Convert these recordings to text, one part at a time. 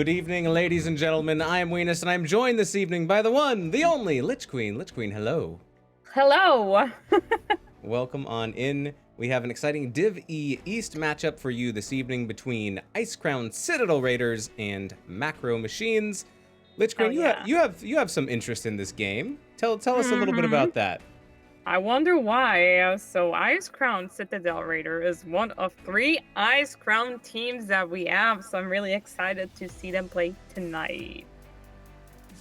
Good evening, ladies and gentlemen. I am Weenus, and I'm joined this evening by the one, the only, Lich Queen. Lich Queen, hello. Hello. Welcome on in. We have an exciting Div E East matchup for you this evening between Icecrown Citadel Raiders and Macro Machines. Lich Queen, you have some interest in this game. Tell us a little bit about that. I wonder why. So Icecrown Citadel Raider is one of 3 Icecrown teams that we have, so I'm really excited to see them play tonight.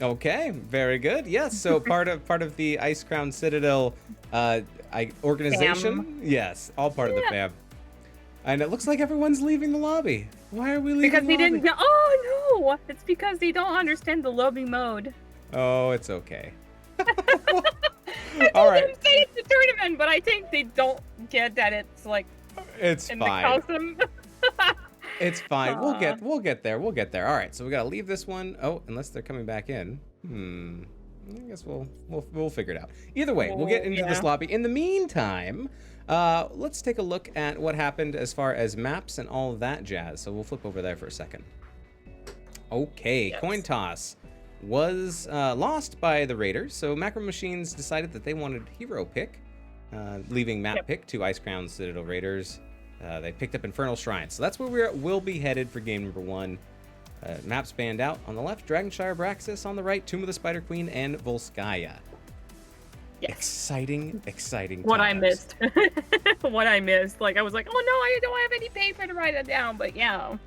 Okay, very good. Yes, so part of the Icecrown Citadel organization. Fam. Yes, all part of the fam. And it looks like everyone's leaving the lobby. Why are we leaving Because the they lobby? didn't. Oh no! It's because they don't understand the lobby mode. Oh, it's okay. All right. Didn't say it's a tournament, but I think they don't get that it's like. It's in fine. The custom. It's fine. We'll get there. We'll get there. All right. So we gotta leave this one. Oh, unless they're coming back in. I guess we'll figure it out. Either way, we'll get into this lobby. In the meantime, let's take a look at what happened as far as maps and all of that jazz. So we'll flip over there for a second. Okay, yes. Coin toss was lost by the Raiders. So Macro Machines decided that they wanted hero pick, leaving map pick to Icecrown Citadel Raiders. They picked up Infernal Shrine. So that's where we'll be headed for game number 1. Maps banned out on the left, Dragonshire Braxis on the right, Tomb of the Spider Queen, and Volskaya. Yes. Exciting What times. I missed. What I missed. Like, I was like, oh no, I don't have any paper to write it down, but yeah.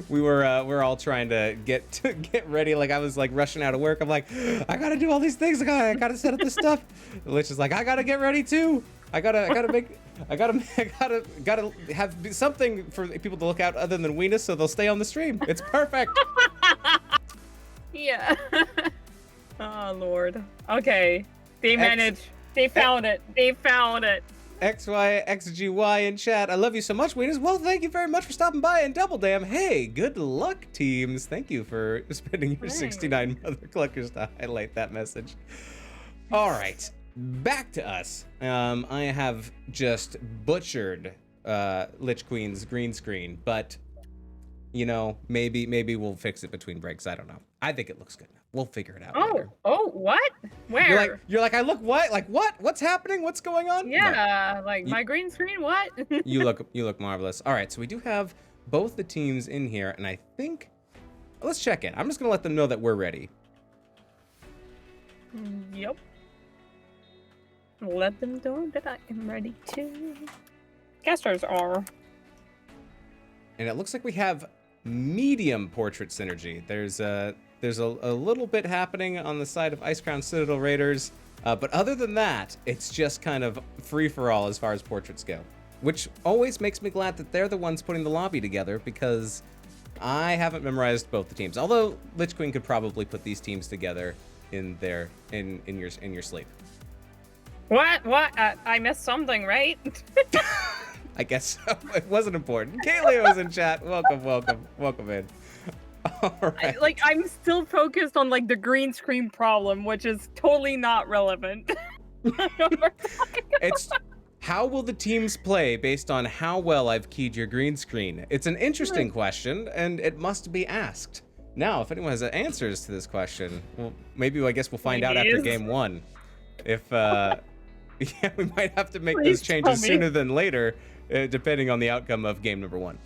we're all trying to get ready. Like, I was like rushing out of work. I'm like, I gotta do all these things. I gotta set up this stuff. Lich is like, I gotta get ready too. I gotta have something for people to look at other than Weenus, so they'll stay on the stream. It's perfect. Yeah. Oh Lord. Okay. They managed. They found it. They found it. XY, XGY in chat. I love you so much, Weenus. Well, thank you very much for stopping by, and Double Damn. Hey, good luck, teams. Thank you for spending your 69 Mother Cluckers to highlight that message. All right. Back to us. I have just butchered Lich Queen's green screen, but you know, maybe we'll fix it between breaks. I don't know. I think it looks good enough. We'll figure it out later. Oh, what? Where? You're like, I look what? Like what? What's happening? What's going on? Yeah, no. Like my green screen. What? you look marvelous. All right, so we do have both the teams in here, and I think let's check in. I'm just gonna let them know that we're ready. Yep. Let them know that I am ready too. Casters are. And it looks like we have medium portrait synergy. There's a little bit happening on the side of Icecrown Citadel Raiders, but other than that, it's just kind of free-for-all as far as portraits go, which always makes me glad that they're the ones putting the lobby together, because I haven't memorized both the teams. Although Lich Queen could probably put these teams together in your sleep. What? I missed something, right? I guess so. It wasn't important. Kaylee was in chat. Welcome in. All right. I'm still focused on like the green screen problem, which is totally not relevant. It's how will the teams play based on how well I've keyed your green screen? It's an interesting question, and it must be asked. Now, if anyone has answers to this question, well, maybe I guess we'll find out after game 1. If yeah, we might have to make those changes sooner than later, depending on the outcome of game number 1.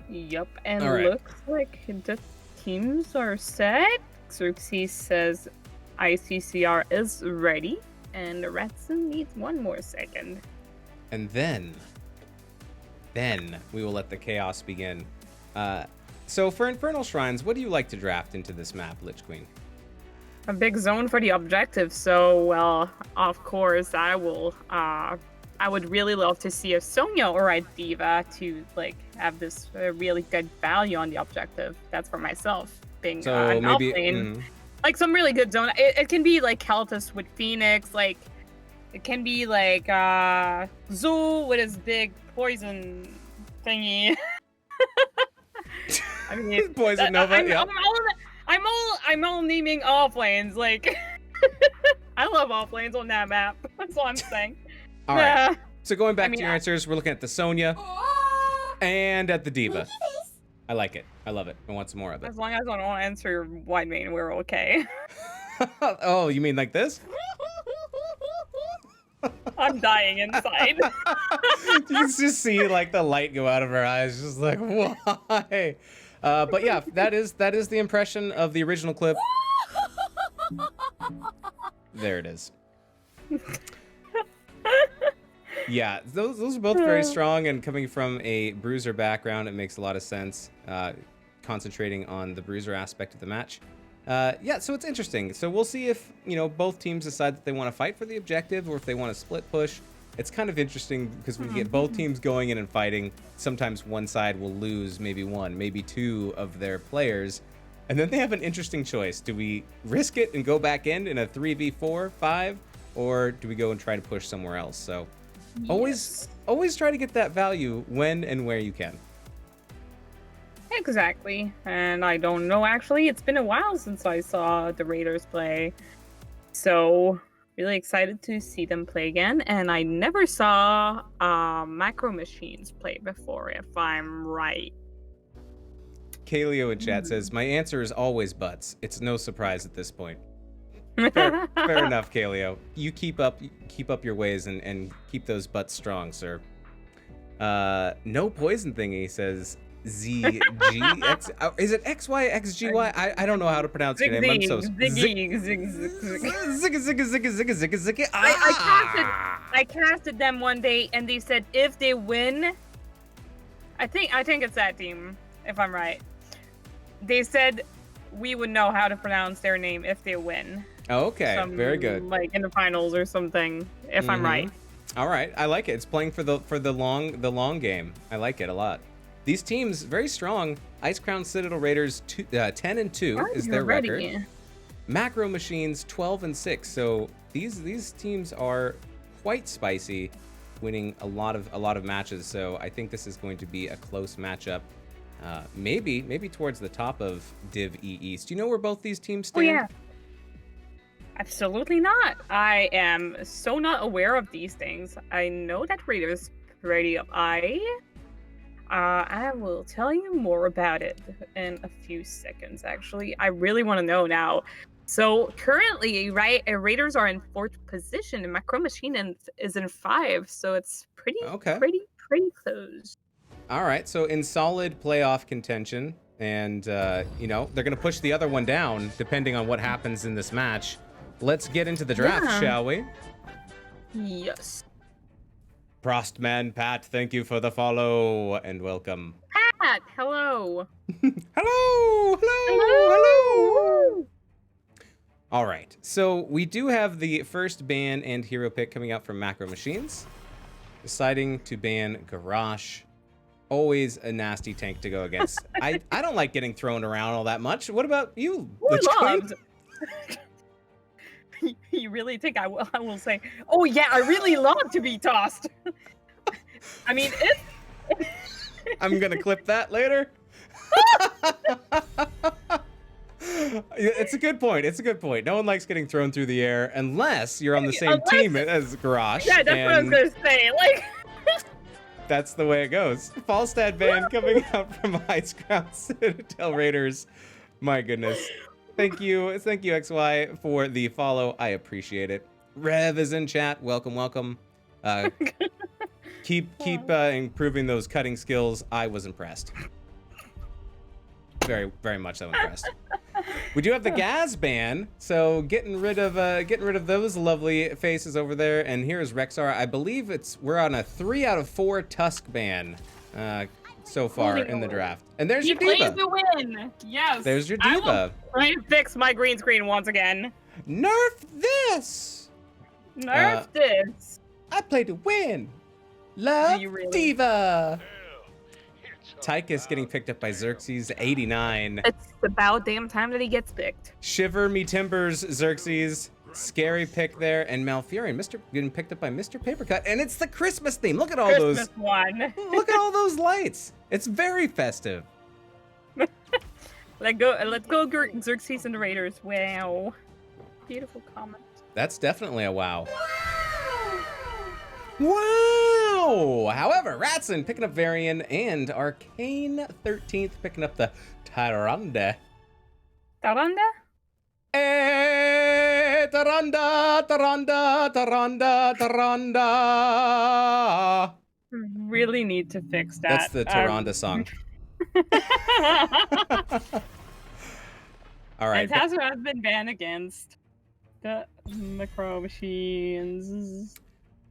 Yep, and looks like the teams are set. Xerxes says ICCR is ready, and Ratson needs 1 more second. And then we will let the chaos begin. So for Infernal Shrines, what do you like to draft into this map, Lich Queen? A big zone for the objective, so, well, of course, I would really love to see a Sonya or a Diva to, like, have this really good value on the objective. That's for myself, being so an maybe, lane. Like, some really good zone. It can be, like, Keltis with Phoenix, like, it can be, like, Zul with his big poison thingy. I mean, Poison Nova, I'm all naming off lanes, like I love off lanes on that map. That's all I'm saying. All right. So going back to your answers, we're looking at the Sonya and at the Diva. I like it. I love it. I want some more of it. As long as I don't answer wide main, we're okay. Oh, you mean like this? I'm dying inside. You can just see like the light go out of her eyes, just like why? But yeah, that is the impression of the original clip. There it is. Yeah, those are both very strong, and coming from a bruiser background, it makes a lot of sense. Concentrating on the bruiser aspect of the match. Yeah, so it's interesting. So we'll see if, both teams decide that they want to fight for the objective or if they want to split push. It's kind of interesting because when you get both teams going in and fighting, sometimes one side will lose maybe one, maybe two of their players. And then they have an interesting choice. Do we risk it and go back in a 3v4, 5? Or do we go and try to push somewhere else? So always try to get that value when and where you can. Exactly. And I don't know, actually. It's been a while since I saw the Raiders play. So really excited to see them play again. And I never saw Macro Machines play before, if I'm right. Kaleo in chat says, my answer is always butts. It's no surprise at this point. Fair enough, Kaleo. You keep up your ways and keep those butts strong, sir. No poison thingy says ZGX. Is it XYXGY? I don't know how to pronounce your name. I'm so zigga. I casted them one day and they said if they win, I think it's that team, if I'm right. They said we would know how to pronounce their name if they win. Oh, okay, very good. Like in the finals or something, if I'm right. All right, I like it. It's playing for the long game. I like it a lot. These teams very strong. Icecrown Citadel Raiders 10-2 is their record. Macro Machines 12-6. So these teams are quite spicy, winning a lot of matches. So I think this is going to be a close matchup. Maybe towards the top of Div E East. Do you know where both these teams stand? Oh yeah. Absolutely not. I am so not aware of these things. I know that Raiders pretty up. I will tell you more about it in a few seconds, actually. I really want to know now. So currently, right, Raiders are in 4th position and Macro Machine is in 5. So it's pretty close. All right, so in solid playoff contention, and they're going to push the other one down depending on what happens in this match. Let's get into the draft, shall we? Yes. Prostman Pat, thank you for the follow and welcome. Pat, hello. hello. All right, so we do have the first ban and hero pick coming out from Macro Machines. Deciding to ban Garrosh. Always a nasty tank to go against. I don't like getting thrown around all that much. What about you? You really think I will say, oh yeah, I really love to be tossed. I mean, I'm gonna clip that later. It's a good point. No one likes getting thrown through the air unless you're on the same team as Garrosh. Yeah, that's what I was gonna say. Like, that's the way it goes. Falstad ban coming out from Icecrown Citadel Raiders. My goodness. Thank you, XY, for the follow. I appreciate it. Rev is in chat. Welcome. Keep improving those cutting skills. I was impressed. Very, very much so impressed. We do have the Gaz ban, so getting rid of those lovely faces over there. And here's Rexar. I believe we're on a 3 out of 4 Tusk ban so far in the draft. And there's your diva. He plays to win. Yes. There's your diva. I will try to fix my green screen once again. Nerf this. Nerf this. I play to win. Love diva. Tychus getting picked up by Xerxes 89. It's about damn time that he gets picked. Shiver me timbers, Xerxes. Scary pick there. And Malfurion, getting picked up by Mr. Papercut. And it's the Christmas theme. Look at all Christmas one. Look at all those lights. It's very festive. Let's go, Xerxes and the Raiders. Wow. Beautiful comment. That's definitely a wow. Wow! no. However, Ratson picking up Varian and Arcane 13th picking up the Tyrande. Taranda? Taranda, Taranda, Taranda, Taranda. Really need to fix that. That's the Taranda song. All right. And Tazo has been banned against the Macro Machines.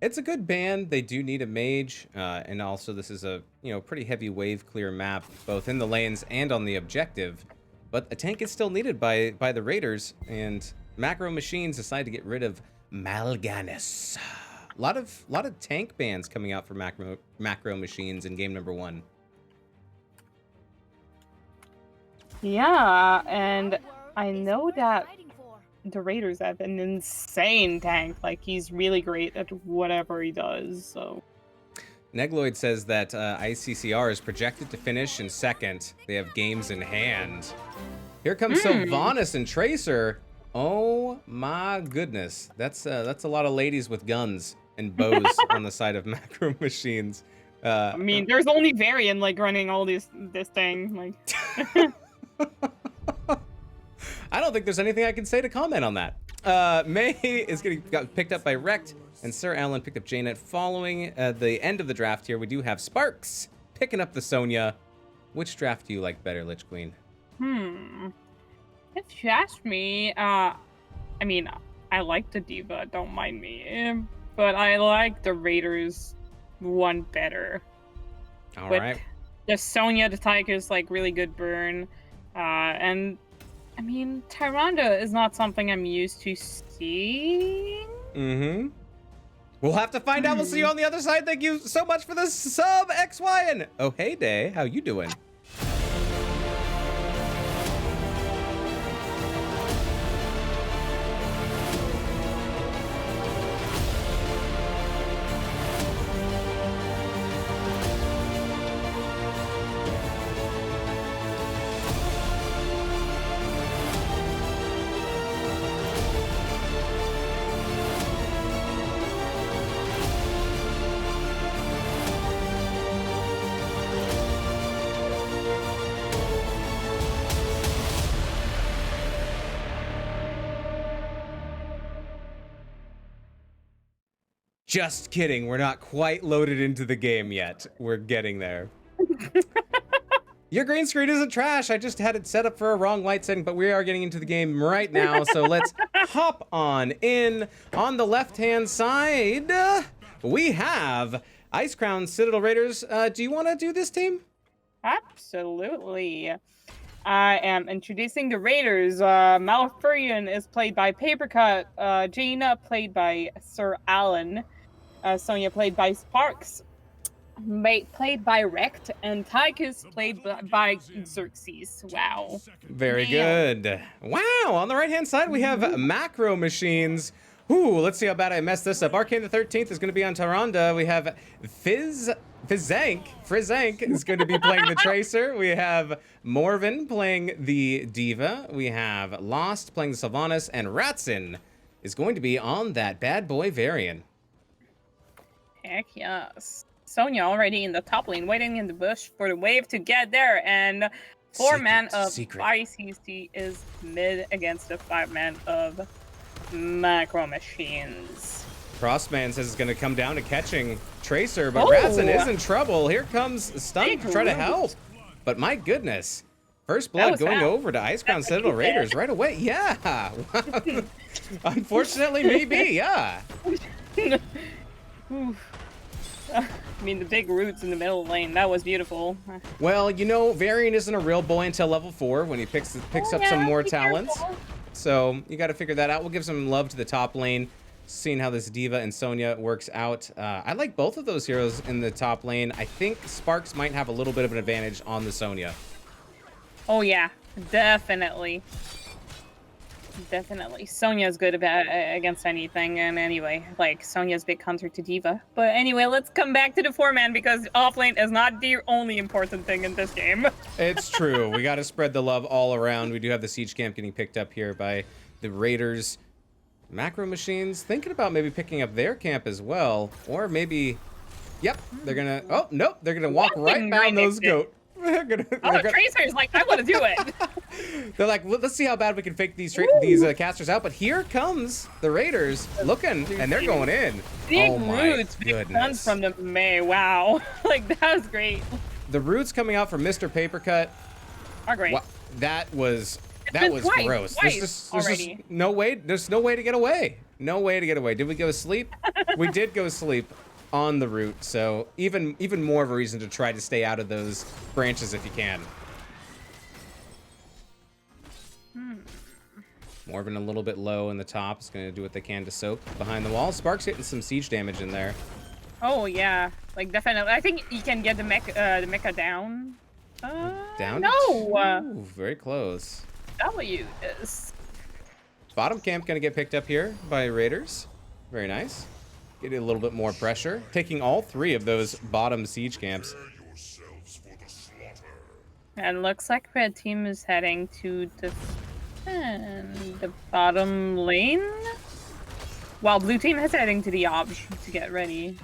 It's a good ban. They do need a mage, and also this is a pretty heavy wave clear map, both in the lanes and on the objective. But a tank is still needed by the Raiders, and Macro Machines decide to get rid of Mal'Ganis. A lot of tank bans coming out for Macro Machines in game number 1. Yeah, and I know that the Raiders have an insane tank. Like, he's really great at whatever he does, so... Negloid says that ICCR is projected to finish in 2nd. They have games in hand. Here comes Sylvanas and Tracer. Oh my goodness. That's a lot of ladies with guns and bows on the side of Macro Machines. I mean, there's only Varian, like, running all this thing. Like... I don't think there's anything I can say to comment on that. May is got picked up by Rekt, and Sir Alan picked up Janet. Following the end of the draft here, we do have Sparks picking up the Sonya. Which draft do you like better, Lich Queen? If you ask me, I mean, I like the Diva, don't mind me. But I like the Raiders one better. All right. The Sonya, the Tyke is like really good burn. And I mean, Tyrande is not something I'm used to seeing. We'll have to find out. We'll see you on the other side. Thank you so much for the sub, XY. Oh, hey, Day. How you doing? Just kidding. We're not quite loaded into the game yet. We're getting there. Your green screen isn't trash. I just had it set up for a wrong light setting, but we are getting into the game right now. So let's hop on in. On the left-hand side, we have Icecrown, Citadel Raiders. Do you want to do this team? Absolutely. I am introducing the Raiders. Malfurion is played by Papercut. Jaina played by Sir Alan. Sonya played by Sparks. Mate played by Rekt. And Tyke is played by Xerxes. Wow. Very good. Wow. On the right-hand side, we have Macro Machines. Ooh, let's see how bad I messed this up. Arcane the 13th is going to be on Tyrande. We have Frizzank is going to be playing the Tracer. We have Morven playing the Diva. We have Lost playing the Sylvanas. And Ratson is going to be on that bad boy Varian. Heck yes. Sonya already in the top lane, waiting in the bush for the wave to get there. And 4-man of ICC is mid against the 5-man of Macro Machines. Crossman says it's going to come down to catching Tracer, but Ratson is in trouble. Here comes Stun to try to help. But my goodness. First blood going over to Icecrown Citadel Raiders right away. Yeah. Unfortunately, maybe. Yeah. I mean, the big roots in the middle of the lane. That was beautiful. Well, you know, Varian isn't a real boy until level 4 when he picks up some more talents. So you got to figure that out. We'll give some love to the top lane, seeing how this Diva and Sonya works out. I like both of those heroes in the top lane. I think Sparks might have a little bit of an advantage on the Sonya. Oh yeah, definitely. Definitely. Sonya's good against anything, and anyway, like, Sonya's big counter to Diva. But anyway, let's come back to the 4-man, because offlane is not the only important thing in this game. It's true. We got to spread the love all around. We do have the siege camp getting picked up here by the Raiders. Macro Machines thinking about maybe picking up their camp as well, or maybe Yep, they're gonna. Oh nope, they're gonna walk right down those goat. Tracer's like, I want to do it. They're like, let's see how bad we can fake these casters out. But here comes the Raiders looking, and they're going in. Big oh my roots, big goodness! from the May. Wow, like that was great. The roots coming out from Mr. Papercut are great. That was gross. There's just no way. There's no way to get away. No way to get away. Did we go sleep? We did go sleep on the root, so even more of a reason to try to stay out of those branches if you can. Morven a little bit low in the top is going to do what they can to soak behind the wall. Spark's getting some siege damage in there. Oh yeah, like definitely. I think you can get the mecha down. Down? No. Ooh, very close. W is. Bottom camp going to get picked up here by Raiders. Very nice. Getting a little bit more pressure. Taking all 3 of those bottom siege camps. And looks like red team is heading to defend the bottom lane, while blue team is heading to the obs to get ready.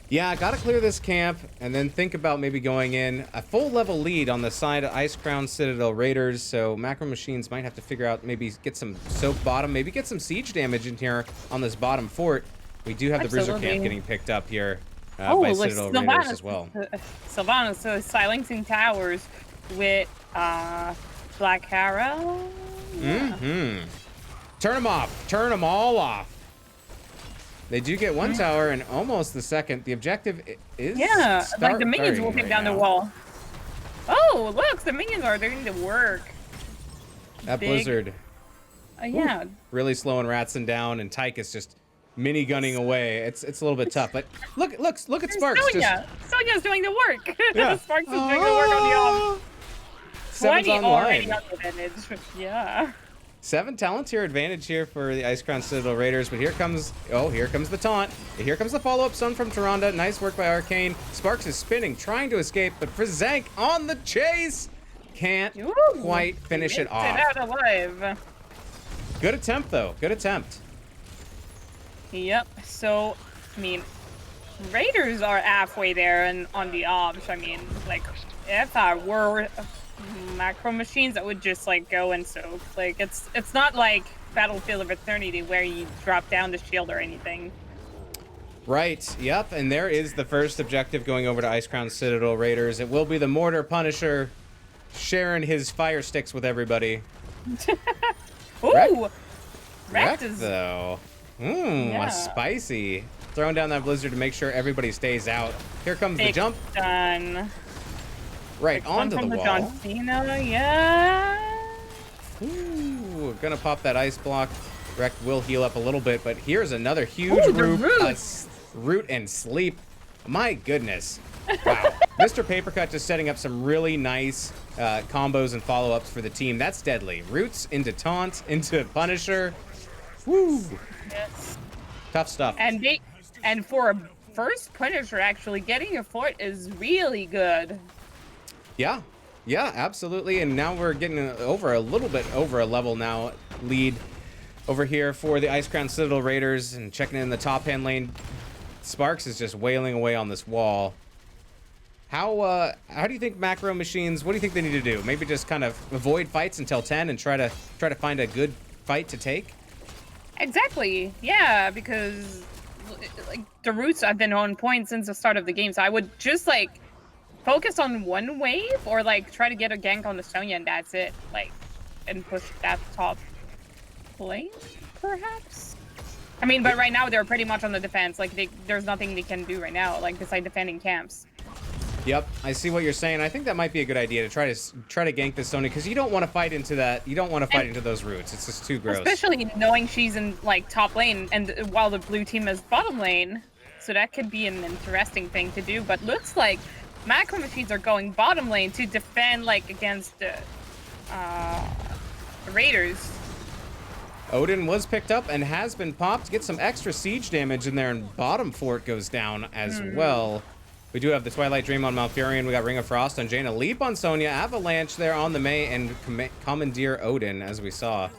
Yeah, gotta clear this camp, and then think about maybe going in. A full level lead on the side of Icecrown Citadel Raiders, so Macro Machines might have to figure out, maybe get some soak bottom, maybe get some siege damage in here on this bottom fort. We do have the Bruiser camp getting picked up here by Citadel Raiders as well. Sylvanas silencing towers with Black Arrow. Mm-hmm. Turn them off. Turn them all off. They do get 1 tower and almost the second. The objective is like the minions will take down the wall. Oh, look, the minions are doing the work. That blizzard. Yeah. Really slowing Ratson down, and Tyke is just mini gunning away. It's a little bit tough, but look at Sparks. Sonya's doing the work. Yeah. Sparks is doing the work on the off. 7's online. Yeah. 7 talent tier advantage here for the Icecrown Citadel Raiders, but here comes the taunt. Here comes the follow-up stun from Tyrande. Nice work by Arcane. Sparks is spinning, trying to escape, but Frizank on the chase can't quite finish it off. Out alive. Good attempt, though. Good attempt. Yep. So, I mean, Raiders are halfway there and on the obs. I mean, like, if I were Macro Machines, I would just like go and soak. Like, it's not like Battlefield of Eternity where you drop down the shield or anything. Right. Yep. And there is the first objective going over to Icecrown Citadel Raiders. It will be the Mortar Punisher sharing his fire sticks with everybody. Ooh. Wrecked though. A spicy. Throwing down that blizzard to make sure everybody stays out. Here comes the jump. Done. Right onto the wall. John Cena, yeah. Ooh, gonna pop that ice block. Wreck will heal up a little bit, but here's another huge root and sleep. My goodness. Wow. Mr. Papercut just setting up some really nice combos and follow-ups for the team. That's deadly. Roots into taunt, into Punisher. Woo. Yes. Tough stuff. And for a first Punisher, actually getting a fort is really good. Yeah, absolutely. And now we're getting a little bit over a level now lead over here for the Icecrown Citadel Raiders, and checking in the top hand lane. Sparks is just wailing away on this wall. How do you think Macro Machines, what do you think they need to do? Maybe just kind of avoid fights until 10 and try to find a good fight to take? Exactly. Yeah, because like the roots have been on point since the start of the game, so I would just like focus on one wave, or like try to get a gank on the Sonya and that's it. Like, and push that top lane, perhaps? I mean, but right now they're pretty much on the defense. Like, there's nothing they can do right now, like, beside defending camps. Yep, I see what you're saying. I think that might be a good idea to try to gank this Sonya, because you don't want to fight into that. You don't want to fight into those roots. It's just too gross. Especially knowing she's in like top lane, and while the blue team is bottom lane, so that could be an interesting thing to do. But looks like Macro Machines are going bottom lane to defend like against the Raiders. Odin was picked up and has been popped. Get some extra siege damage in there, and bottom fort goes down as well. We do have the Twilight Dream on Malfurion. We got Ring of Frost on Jaina. Leap on Sonya. Avalanche there on the Mei, and Commandeer Odin, as we saw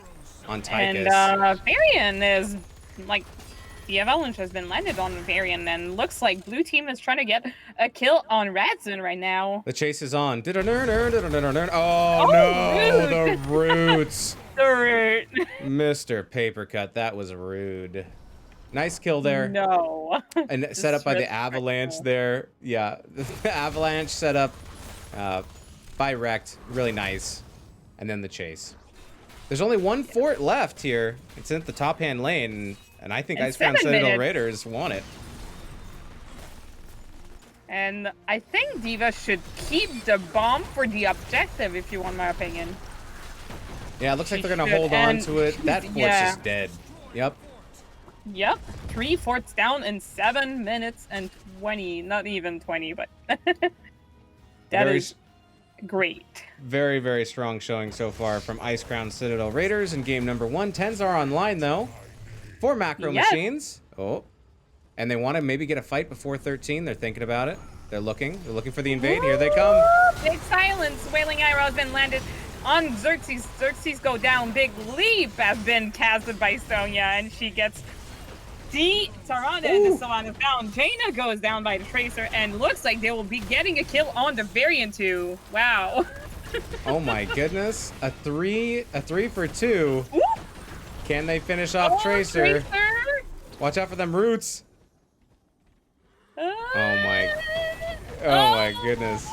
on Tychus. And Varian is like The avalanche has been landed on Varian, and looks like blue team is trying to get a kill on Radzone right now. The chase is on. Oh, Oh, no, rude. the roots. The root. Mr. Papercut, that was rude. Nice kill there. No. And set up by the avalanche there. Yeah, the avalanche set up by Wrecked. Really nice. And then the chase. There's only one fort left here. It's in the top hand lane, and I think Icecrown Citadel Raiders want it. And I think D.Va should keep the bomb for the objective, if you want my opinion. Yeah, it looks like they're gonna hold on to it. That fort's just dead. Yep. Yep. 3 forts down in 7 minutes and 20. Not even 20, but that is great. Very, very strong showing so far from Icecrown Citadel Raiders in game number 1. 10s are online though. 4 macro machines. Oh. And they want to maybe get a fight before 13. They're thinking about it. They're looking for the invade. Here they come. Big silence. Wailing Arrow has been landed on Xerxes. Xerxes go down. Big leap has been casted by Sonya, and she gets the Tyrande, and the Savannah is down. Jaina goes down by the Tracer, and looks like they will be getting a kill on the Variant too. Wow. Oh my goodness. A three for 2. Ooh. Can they finish off Tracer? Watch out for them roots. Oh my goodness.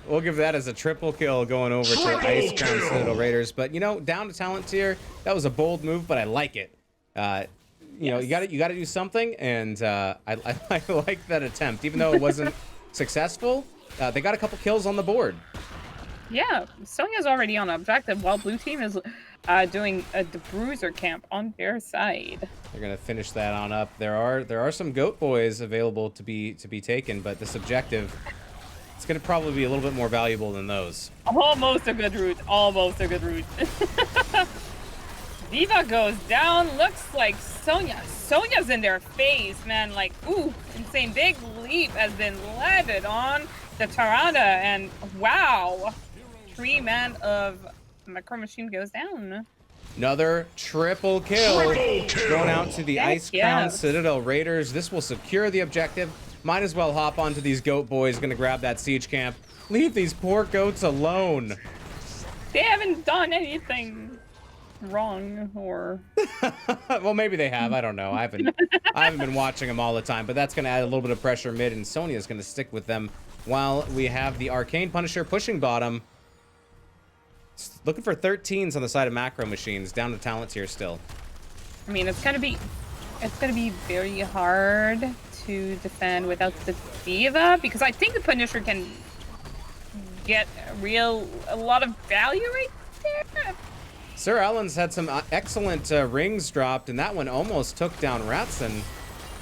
We'll give that as a triple kill going over to Icecrown Citadel Raiders. But you know, down to talent tier, that was a bold move, but I like it. You know, you gotta do something, and I like that attempt, even though it wasn't successful. They got a couple kills on the board. Yeah, Sonya's already on objective, while blue team is doing the bruiser camp on their side. They're gonna finish that on up. There are some goat boys available to be taken, but this objective, it's gonna probably be a little bit more valuable than those. Almost a good route. Almost a good route. D.Va goes down. Looks like Sonya's in their face, man. Like, ooh, insane. Big leap has been landed on the Tyrande, and wow. 3-man of Macro Machine goes down. Another triple kill going out to the Icecrown Citadel Raiders. This will secure the objective. Might as well hop onto these goat boys. Gonna grab that siege camp. Leave these poor goats alone. They haven't done anything wrong, or well, maybe they have. I don't know. I haven't been watching them all the time, but that's gonna add a little bit of pressure mid, and Sonya's gonna stick with them while we have the Arcane Punisher pushing bottom. Looking for 13s on the side of macro machines, down to talent tier still. I mean, it's gonna be very hard to defend without the D.Va, because I think the Punisher can get a lot of value right there. Sir Ellen's had some excellent rings dropped, and that one almost took down Ratson.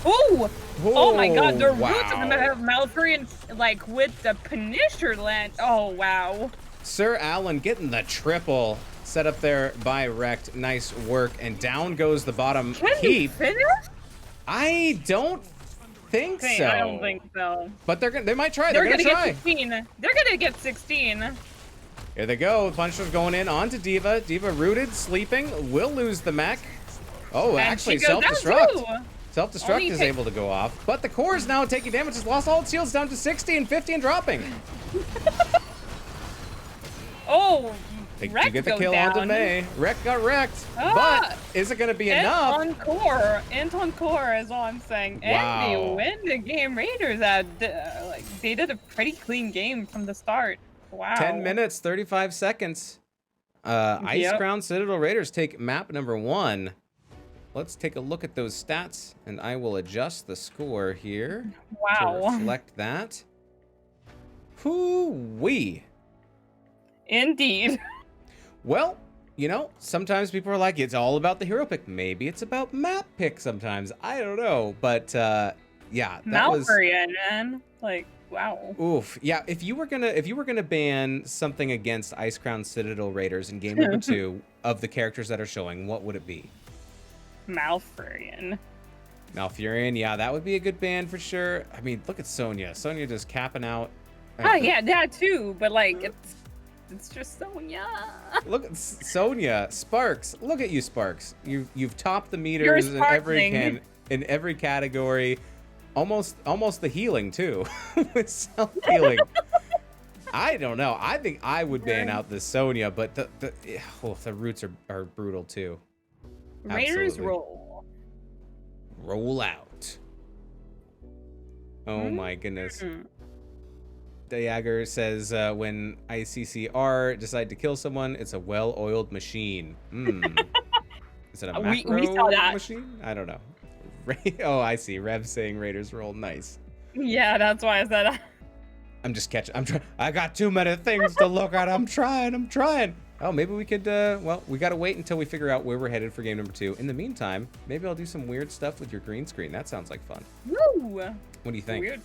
Ooh! Oh my god, the wow. roots of Malfurion, like, with the Punisher land. Oh, wow. Sir Allen getting the triple set up there by Wrecked. Nice work. And down goes the bottom Can keep. He finish? I don't think so. I don't think so. But they might try. They're gonna try. Get 16. They're gonna get 16. Here they go. Punisher's going in onto D.Va. D.Va rooted, sleeping. Will lose the mech. Oh, and actually self-destruct. Self-destruct is able to go off. But the core is now taking damage. It's lost all its shields down to 60 and 50 and dropping. Oh, you get the kill onto May. Wreck got wrecked. But is it going to be enough? Int on core is all I'm saying. Wow. And they win the game. Raiders they did a pretty clean game from the start. Wow. 10 minutes, 35 seconds. Icecrown Citadel Raiders take map number 1. Let's take a look at those stats, and I will adjust the score here. Wow. To reflect that. Hoo-wee. Indeed. Well, you know, sometimes people are like, it's all about the hero pick. Maybe it's about map pick sometimes. I don't know. But, yeah, that was... Malfurion, man. Like, wow. Oof. Yeah, if you were gonna ban something against Icecrown Citadel Raiders in game number 2 of the characters that are showing, what would it be? Malfurion. Malfurion, yeah, that would be a good ban for sure. I mean, look at Sonya. Sonya just capping out. Oh, yeah, that too. But, like, It's just Sonya. Look at Sonya, Sparks. Look at you, Sparks. You've topped the You're meters sparkling. in every category. Almost the healing too. With self-healing. I don't know. I think I would ban out the Sonya, but the roots are brutal too. Raiders Absolutely. Roll out. Oh my goodness. Diager says when ICCR decide to kill someone, it's a well-oiled machine. Is it a macro we saw that. machine? I don't know. Oh, I see. Rev saying Raiders roll. Nice. Yeah, that's why I said that. I'm just catching. I got too many things to look at. I'm trying. Oh, maybe we could, well, we gotta wait until we figure out where we're headed for game number 2. In the meantime, maybe I'll do some weird stuff with your green screen. That sounds like fun. Woo! What do you think?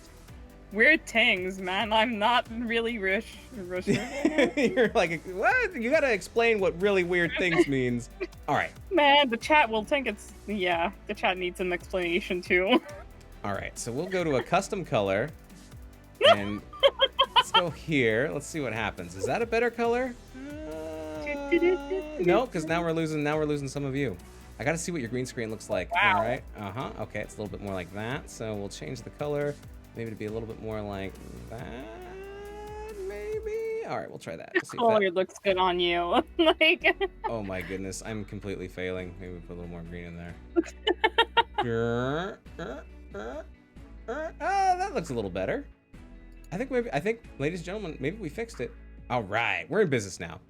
Weird things, man. I'm not really rush. You're like, what? You gotta explain what really weird things means. All right. Man, the chat will think it's, yeah, the chat needs an explanation too. All right, so we'll go to a custom color, and let's go here. Let's see what happens. Is that a better color? No, because now we're losing some of you. I gotta see what your green screen looks like. Wow. All right. Okay, it's a little bit more like that. So we'll change the color, maybe to be a little bit more like that. Maybe. All right, we'll try that. See if Color looks good on you. Like. Oh my goodness, I'm completely failing. Maybe we put a little more green in there. That looks a little better. I think, ladies and gentlemen, maybe we fixed it. All right, we're in business now.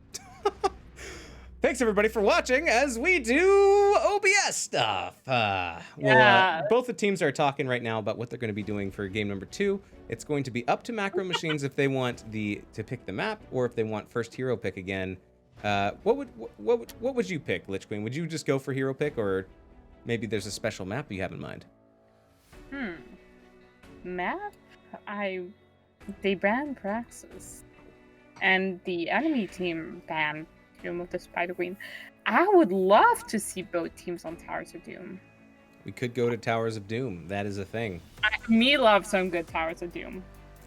Thanks everybody for watching as we do OBS stuff. Both the teams are talking right now about what they're going to be doing for game number 2. It's going to be up to Macro Machines if they want to pick the map, or if they want first hero pick again. What would you pick, Lich Queen? Would you just go for hero pick, or maybe there's a special map you have in mind? Map? They banned Praxis. And the enemy team banned Doom of the Spider Queen. I would love to see both teams on Towers of Doom. We could go to Towers of Doom. That is a thing. Me love some good Towers of Doom.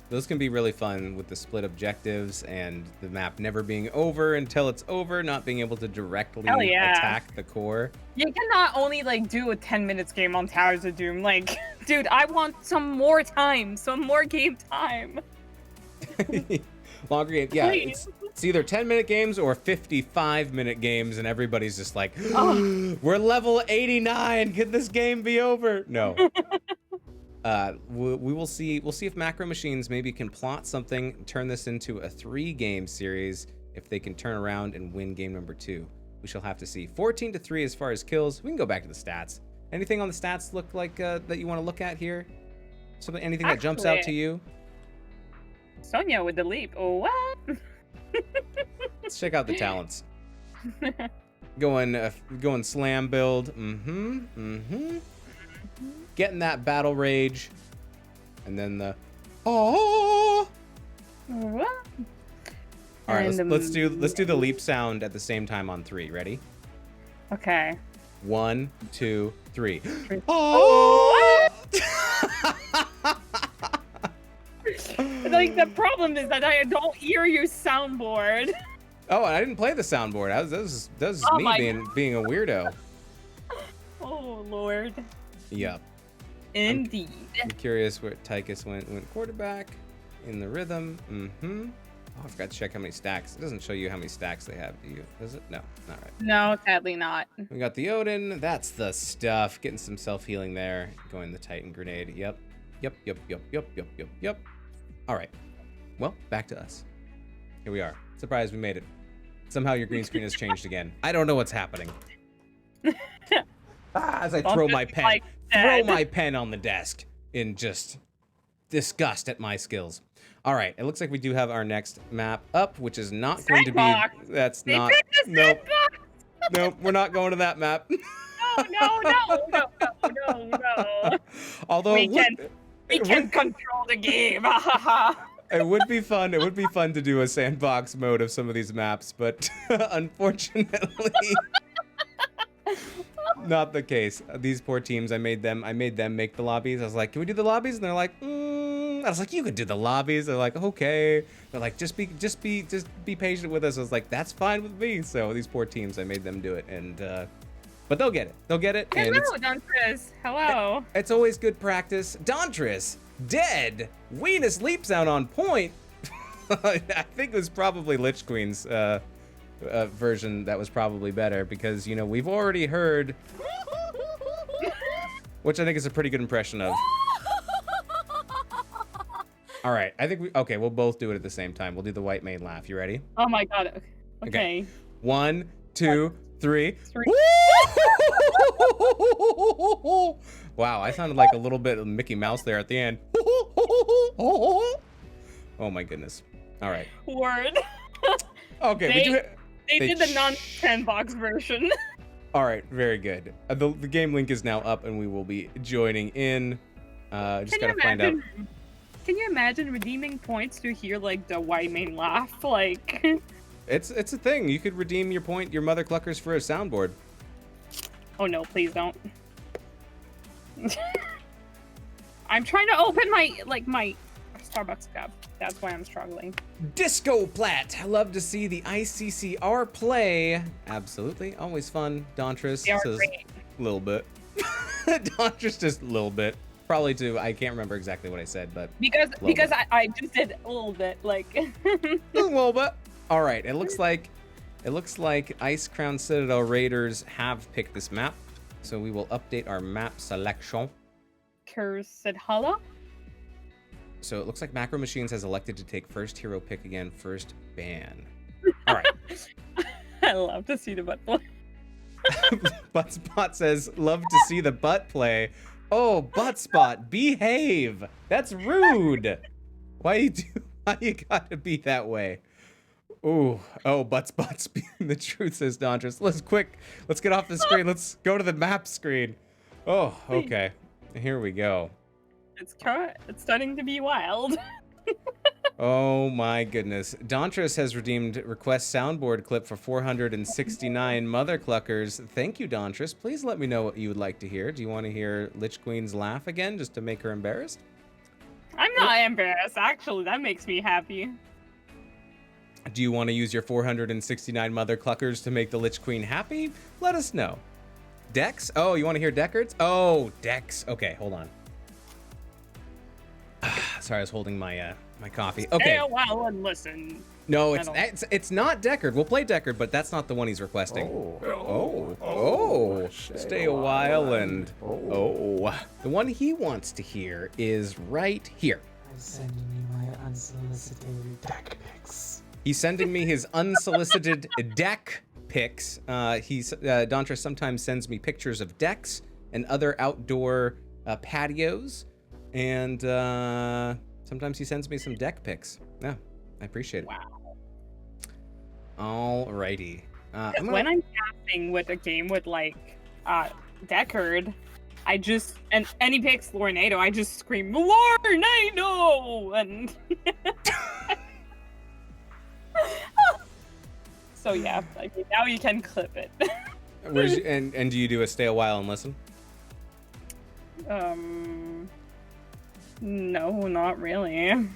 Those can be really fun with the split objectives and the map never being over until it's over, not being able to directly attack the core. You cannot only like do a 10 minutes game on Towers of Doom. Like, dude, I want some more time, some more game time. Longer game, yeah. It's either 10-minute games or 55-minute games, and everybody's just like, we're level 89. Can this game be over? No. We will see. We'll see if Macro Machines maybe can plot something, turn this into a 3-game series. If they can turn around and win game number 2, we shall have to see. 14-3 as far as kills. We can go back to the stats. Anything on the stats look like that you want to look at here? Something, anything that jumps out to you? Sonya with the leap. Oh, what? Let's check out the talents. Going slam build. Getting that battle rage, and then the All right, let's do the leap sound at the same time on 3. Ready? Okay. 1, 2, 3. Like, the problem is that I don't hear your soundboard. Oh, I didn't play the soundboard. That was me being a weirdo. Oh Lord. Yep. Indeed. I'm curious where Tychus went quarterback in the rhythm. Oh, I forgot to check how many stacks. It doesn't show you how many stacks they have, do you? Does it? No, not right. No, sadly not. We got the Odin. That's the stuff. Getting some self-healing there. Going the Titan grenade. Yep. All right. Well, back to us. Here we are. Surprised we made it. Somehow your green screen has changed again. I don't know what's happening. As I throw my pen on the desk in just disgust at my skills. All right, it looks like we do have our next map up, which is not going to be. That's not. Nope. Nope. We're not going to that map. No. Although we can control the game. It would be fun. It would be fun to do a sandbox mode of some of these maps, but unfortunately. Not the case. These poor teams, I made them make the lobbies. I was like, can we do the lobbies? And they're like, I I was like, you could do the lobbies. They're like, okay. They're like, just be patient with us. I was like, that's fine with me. So these poor teams, I made them do it, and but they'll get it. They'll get it. And Hello, Dontris. Hello. it's always good practice. Dontris, dead. Weenus leaps out on point. I think it was probably Lich Queen's version that was probably better because, you know, we've already heard, which I think is a pretty good impression of. All right, I think okay, we'll both do it at the same time. We'll do the white maid laugh. You ready? Oh my god. Okay. 1, 2, 3. Wow, I sounded like a little bit of Mickey Mouse there at the end. Oh my goodness. All right. Word. Okay, they did the non-sandbox version. All right, very good. The game link is now up, and we will be joining in. Just gotta find out. Can you imagine redeeming points to hear like the white main laugh? Like, it's a thing. You could redeem your mother cluckers for a soundboard. oh no, please don't. I'm trying to open my Starbucks cup. That's why I'm struggling. Disco Plat. I love to see the ICCR play. Absolutely, always fun. Dontris says great. A little bit. Dontris just a little bit. Probably too. I can't remember exactly what I said, but because I just did a little bit, like a little bit. All right. It looks like Icecrown Citadel Raiders have picked this map, so we will update our map selection. Cursed Hala. So it looks like Macro Machines has elected to take first hero pick again, first ban. All right. I love to see the butt play. Buttspot says, love to see the butt play. Oh, Buttspot, behave. That's rude. Why you gotta be that way? Ooh, oh, Buttspot speaking the truth, says Dondris. Let's get off the screen. Let's go to the map screen. Oh, okay. Here we go. It's starting to be wild. Oh my goodness. Dontris has redeemed request soundboard clip for 469 mother cluckers. Thank you, Dontris. Please let me know what you would like to hear. Do you want to hear Lich Queen's laugh again just to make her embarrassed? I'm not embarrassed, actually. That makes me happy. Do you want to use your 469 mother cluckers to make the Lich Queen happy? Let us know. Dex? Oh, you want to hear Deckards? Oh, Dex. Okay, hold on. Sorry, I was holding my my coffee. Okay. Stay a while and listen. No, it's not Deckard. We'll play Deckard, but that's not the one he's requesting. Oh. Stay a while and the one he wants to hear is right here. I'm sending you my unsolicited deck pics. He's sending me his unsolicited deck pics. Dontris sometimes sends me pictures of decks and other outdoor patios. And sometimes he sends me some deck pics. Yeah, I appreciate it. Wow. Alrighty. When I'm casting with a game with like Deckard, and he picks Lornado, I just scream Lornado and so yeah, like now you can clip it. And do you do a stay a while and listen? No, not really.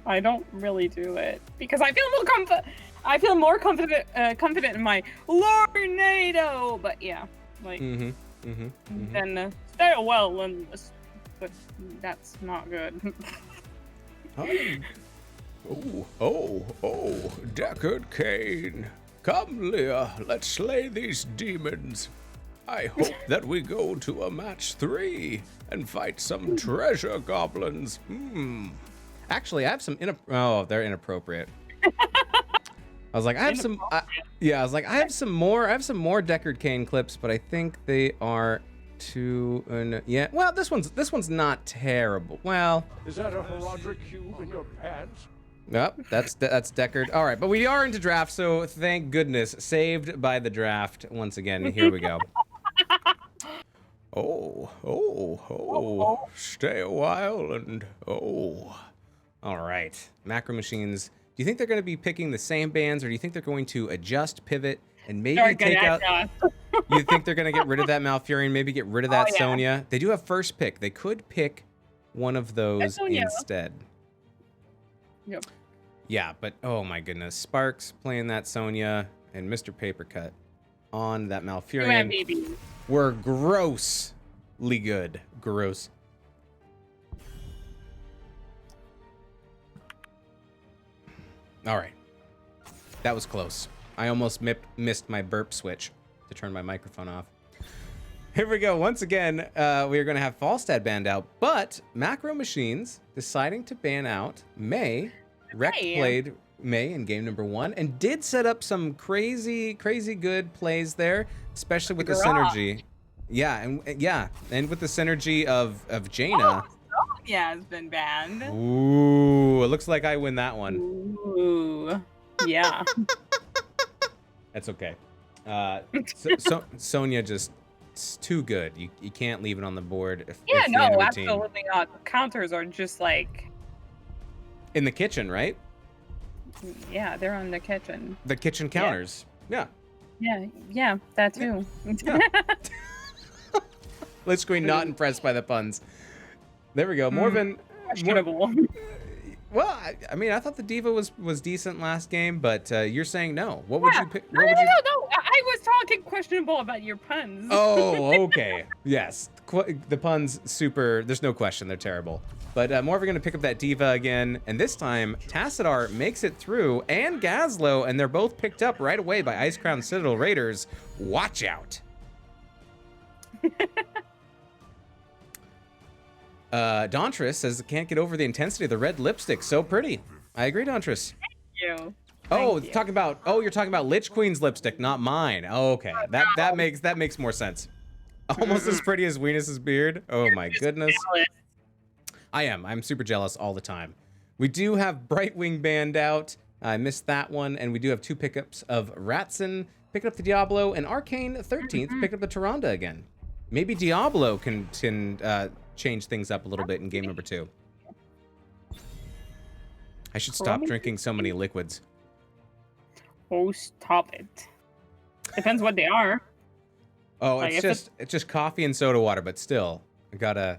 I don't really do it because I feel more confident in my Lornado. But yeah, like then stay a while and but that's not good. Oh, Deckard Cain. Come, Leah, let's slay these demons. I hope that we go to a match 3 and fight some treasure goblins. Actually, I have some they're inappropriate. I was like, I have some more Deckard Cain clips, but I think they are too well, this one's not terrible. Well, is that a Heraldric cube in your pants? Nope, that's Deckard. All right, but we are into draft, so thank goodness. Saved by the draft once again. Here we go. Stay a while and all right. Macro Machines, do you think they're going to be picking the same bands, or do you think they're going to adjust, pivot, and maybe take out... You think they're going to get rid of that Malfurion, maybe get rid of that Sonya? They do have first pick. They could pick one of those instead. Yep. Yeah, but oh my goodness, Sparks playing that Sonya and Mr. Papercut on that Malfurion baby. were grossly good. Gross. All right. That was close. I almost missed my burp switch to turn my microphone off. Here we go. Once again, we are going to have Falstad banned out, but Macro Machines deciding to ban out May. Rect played May in game number 1 and did set up some crazy good plays there, especially with the synergy. Yeah, and with the synergy of Jaina. Yeah, has been banned. Ooh, it looks like I win that one. Ooh, yeah. That's okay. Sonya just it's too good. You can't leave it on the board. If Yeah, the no, enemy absolutely not. Counters are just like. In the kitchen, right? Yeah, they're on the kitchen. The kitchen counters. Yeah. Yeah, that too. Yeah. Lich Queen not impressed by the puns. There we go. Morven. Questionable. Well, I mean, I thought the Diva was decent last game, but you're saying no. What would you pick? No. I was talking questionable about your puns. Oh, okay. Yes. The puns, super. There's no question. They're terrible. But Morven going to pick up that Diva again. And this time, Tassadar makes it through, and Gazlo, and they're both picked up right away by Icecrown Citadel Raiders. Watch out. Dontris says, can't get over the intensity of the red lipstick. So pretty. I agree, Dontris. Thank you. You're talking about Lich Queen's lipstick, not mine. Oh, okay. That makes more sense. Almost as pretty as Venus's beard. Oh my goodness. Jealous. I'm super jealous all the time. We do have Brightwing banned out. I missed that one, and we do have 2 pickups of Ratson, picking up the Diablo, and Arcane 13th, picking up the Tyrande again. Maybe Diablo can change things up a little bit in game number 2. I should stop drinking so many liquids. Oh, stop it. Depends what they are. Oh, it's just coffee and soda water, but still, I gotta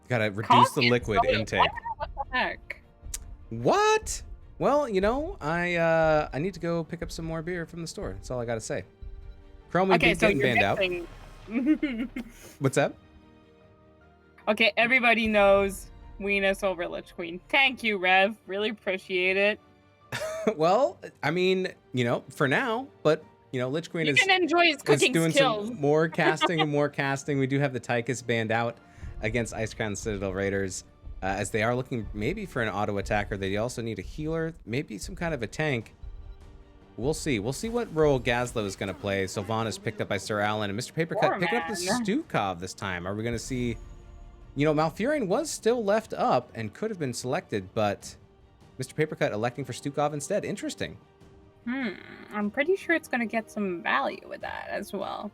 reduce the liquid intake. What the heck? What? Well, I need to go pick up some more beer from the store. That's all I gotta say. Chromie beat getting banned out. What's that? Okay, everybody knows Venus over Lich Queen. Thank you, Rev. Really appreciate it. Well, I mean, for now, but Lich Queen can enjoy his cooking doing skills. some more casting and more casting. We do have the Tychus banned out against Icecrown Citadel Raiders, as they are looking maybe for an auto attacker. They also need a healer, maybe some kind of a tank. We'll see. We'll see what role Gazlo is going to play. Sylvan is picked up by Sir Alan, and Mr. Papercut picking up the Stukov this time. Are we going to see... Malfurion was still left up and could have been selected, but Mr. Papercut electing for Stukov instead. Interesting. I'm pretty sure it's going to get some value with that as well.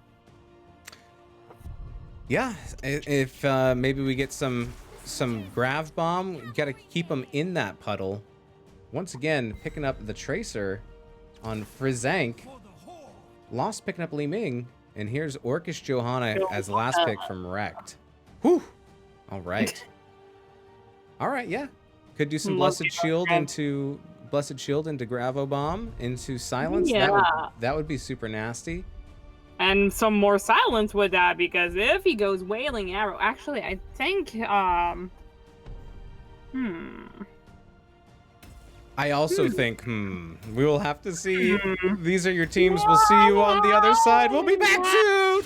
Yeah, if maybe we get some Grav Bomb, we got to keep them in that puddle. Once again, picking up the Tracer on Frizank. Lost picking up Li Ming, and here's Orcish Johanna as the last pick from Rect. Whew. All right. All right, yeah. Could do some Blessed Shield into Gravo Bomb into Silence. Yeah. That would be super nasty. And some more silence with that, because if he goes Wailing Arrow, actually, I think, I also think, we will have to see. These are your teams. We'll see you on the other side. We'll be back soon.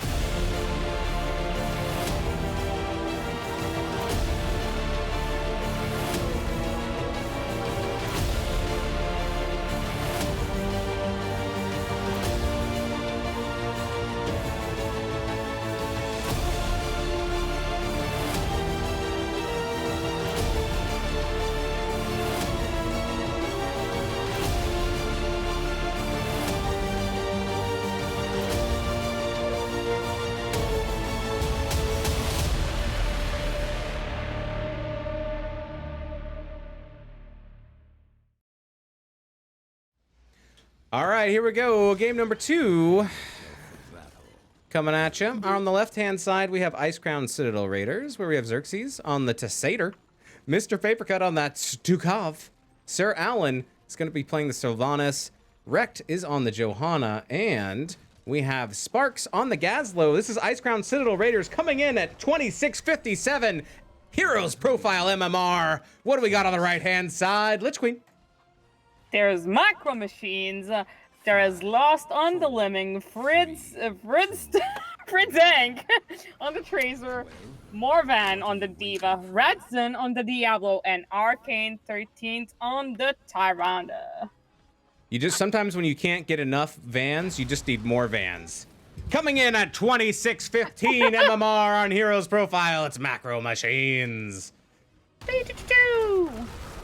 All right, here we go. Game number 2 coming at you. On the left-hand side, we have Icecrown Citadel Raiders, where we have Xerxes on the Tessator. Mr. Papercut on that Stukov. Sir Alan is going to be playing the Sylvanas. Rekt is on the Johanna, and we have Sparks on the Gazlo. This is Icecrown Citadel Raiders coming in at 2657. Heroes Profile MMR. What do we got on the right-hand side? Lich Queen. There's Macro Machines. There is Lost on the Lemming. Fritz Dank on the Tracer. Morvan on the Diva. Radson on the Diablo. And Arcane 13th on the Tyrande. You just, sometimes when you can't get enough vans, you just need more vans. Coming in at 2615 MMR on Heroes Profile, it's Macro Machines. Pew,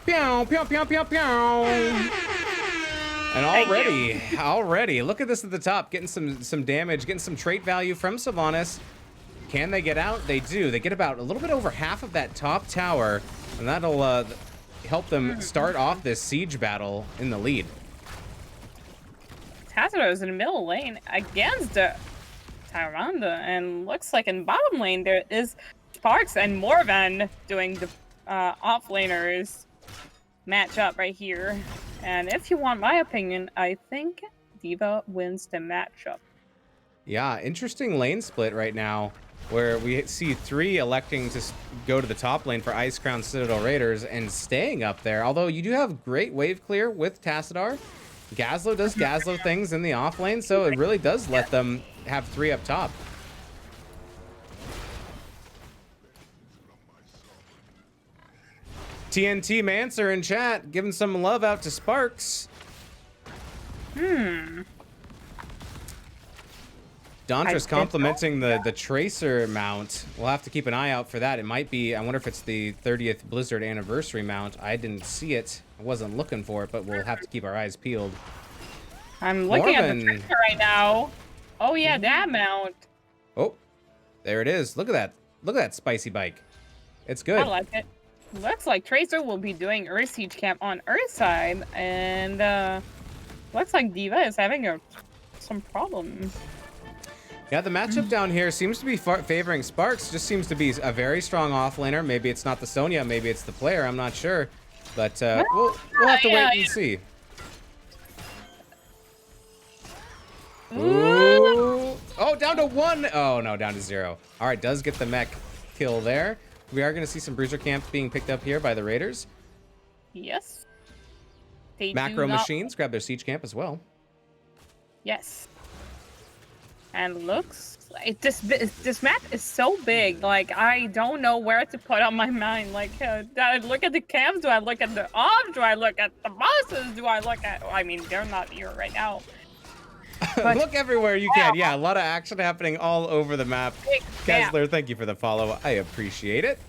pew, pew, pew, pew, pew. And already, look at this at the top, getting some damage, getting some trait value from Sylvanas. Can they get out? They do. They get about a little bit over half of that top tower, and that'll help them start off this siege battle in the lead. Citadel is in the middle lane against the Tyrande, and looks like in bottom lane there is Sparks and Morvan doing the offlaners matchup right here. And if you want my opinion, I think Diva wins the matchup. Yeah, interesting lane split right now, where we see 3 electing to go to the top lane for Icecrown Citadel Raiders and staying up there. Although you do have great wave clear with Tassadar. Gazlo does Gazlo things in the off lane, so it really does let them have 3 up top. TNT Mancer in chat, giving some love out to Sparks. Dontra's complimenting the Tracer mount. We'll have to keep an eye out for that. It might be, I wonder if it's the 30th Blizzard anniversary mount. I didn't see it. I wasn't looking for it, but we'll have to keep our eyes peeled. I'm looking at the Tracer right now. Oh yeah, that mount. Oh, there it is. Look at that. Look at that spicy bike. It's good. I like it. Looks like Tracer will be doing Earth Siege Camp on Earthside, and looks like Diva is having some problems. Yeah, the matchup down here seems to be favoring Sparks. Just seems to be a very strong offlaner. Maybe it's not the Sonya, maybe it's the player. I'm not sure, but we'll have to wait and see. Ooh. Oh, down to 1. Oh no, down to 0. All right, does get the mech kill there. We are going to see some bruiser camp being picked up here by the Raiders. Yes. They Macro Machines grab their siege camp as well. Yes. And looks like this map is so big. Like, I don't know where to put on my mind. Like, do I look at the camps? Do I look at the off? Do I look at the bosses? Do I look at? I mean, they're not here right now. But, look everywhere you can. Yeah, a lot of action happening all over the map. Kessler, thank you for the follow. I appreciate it.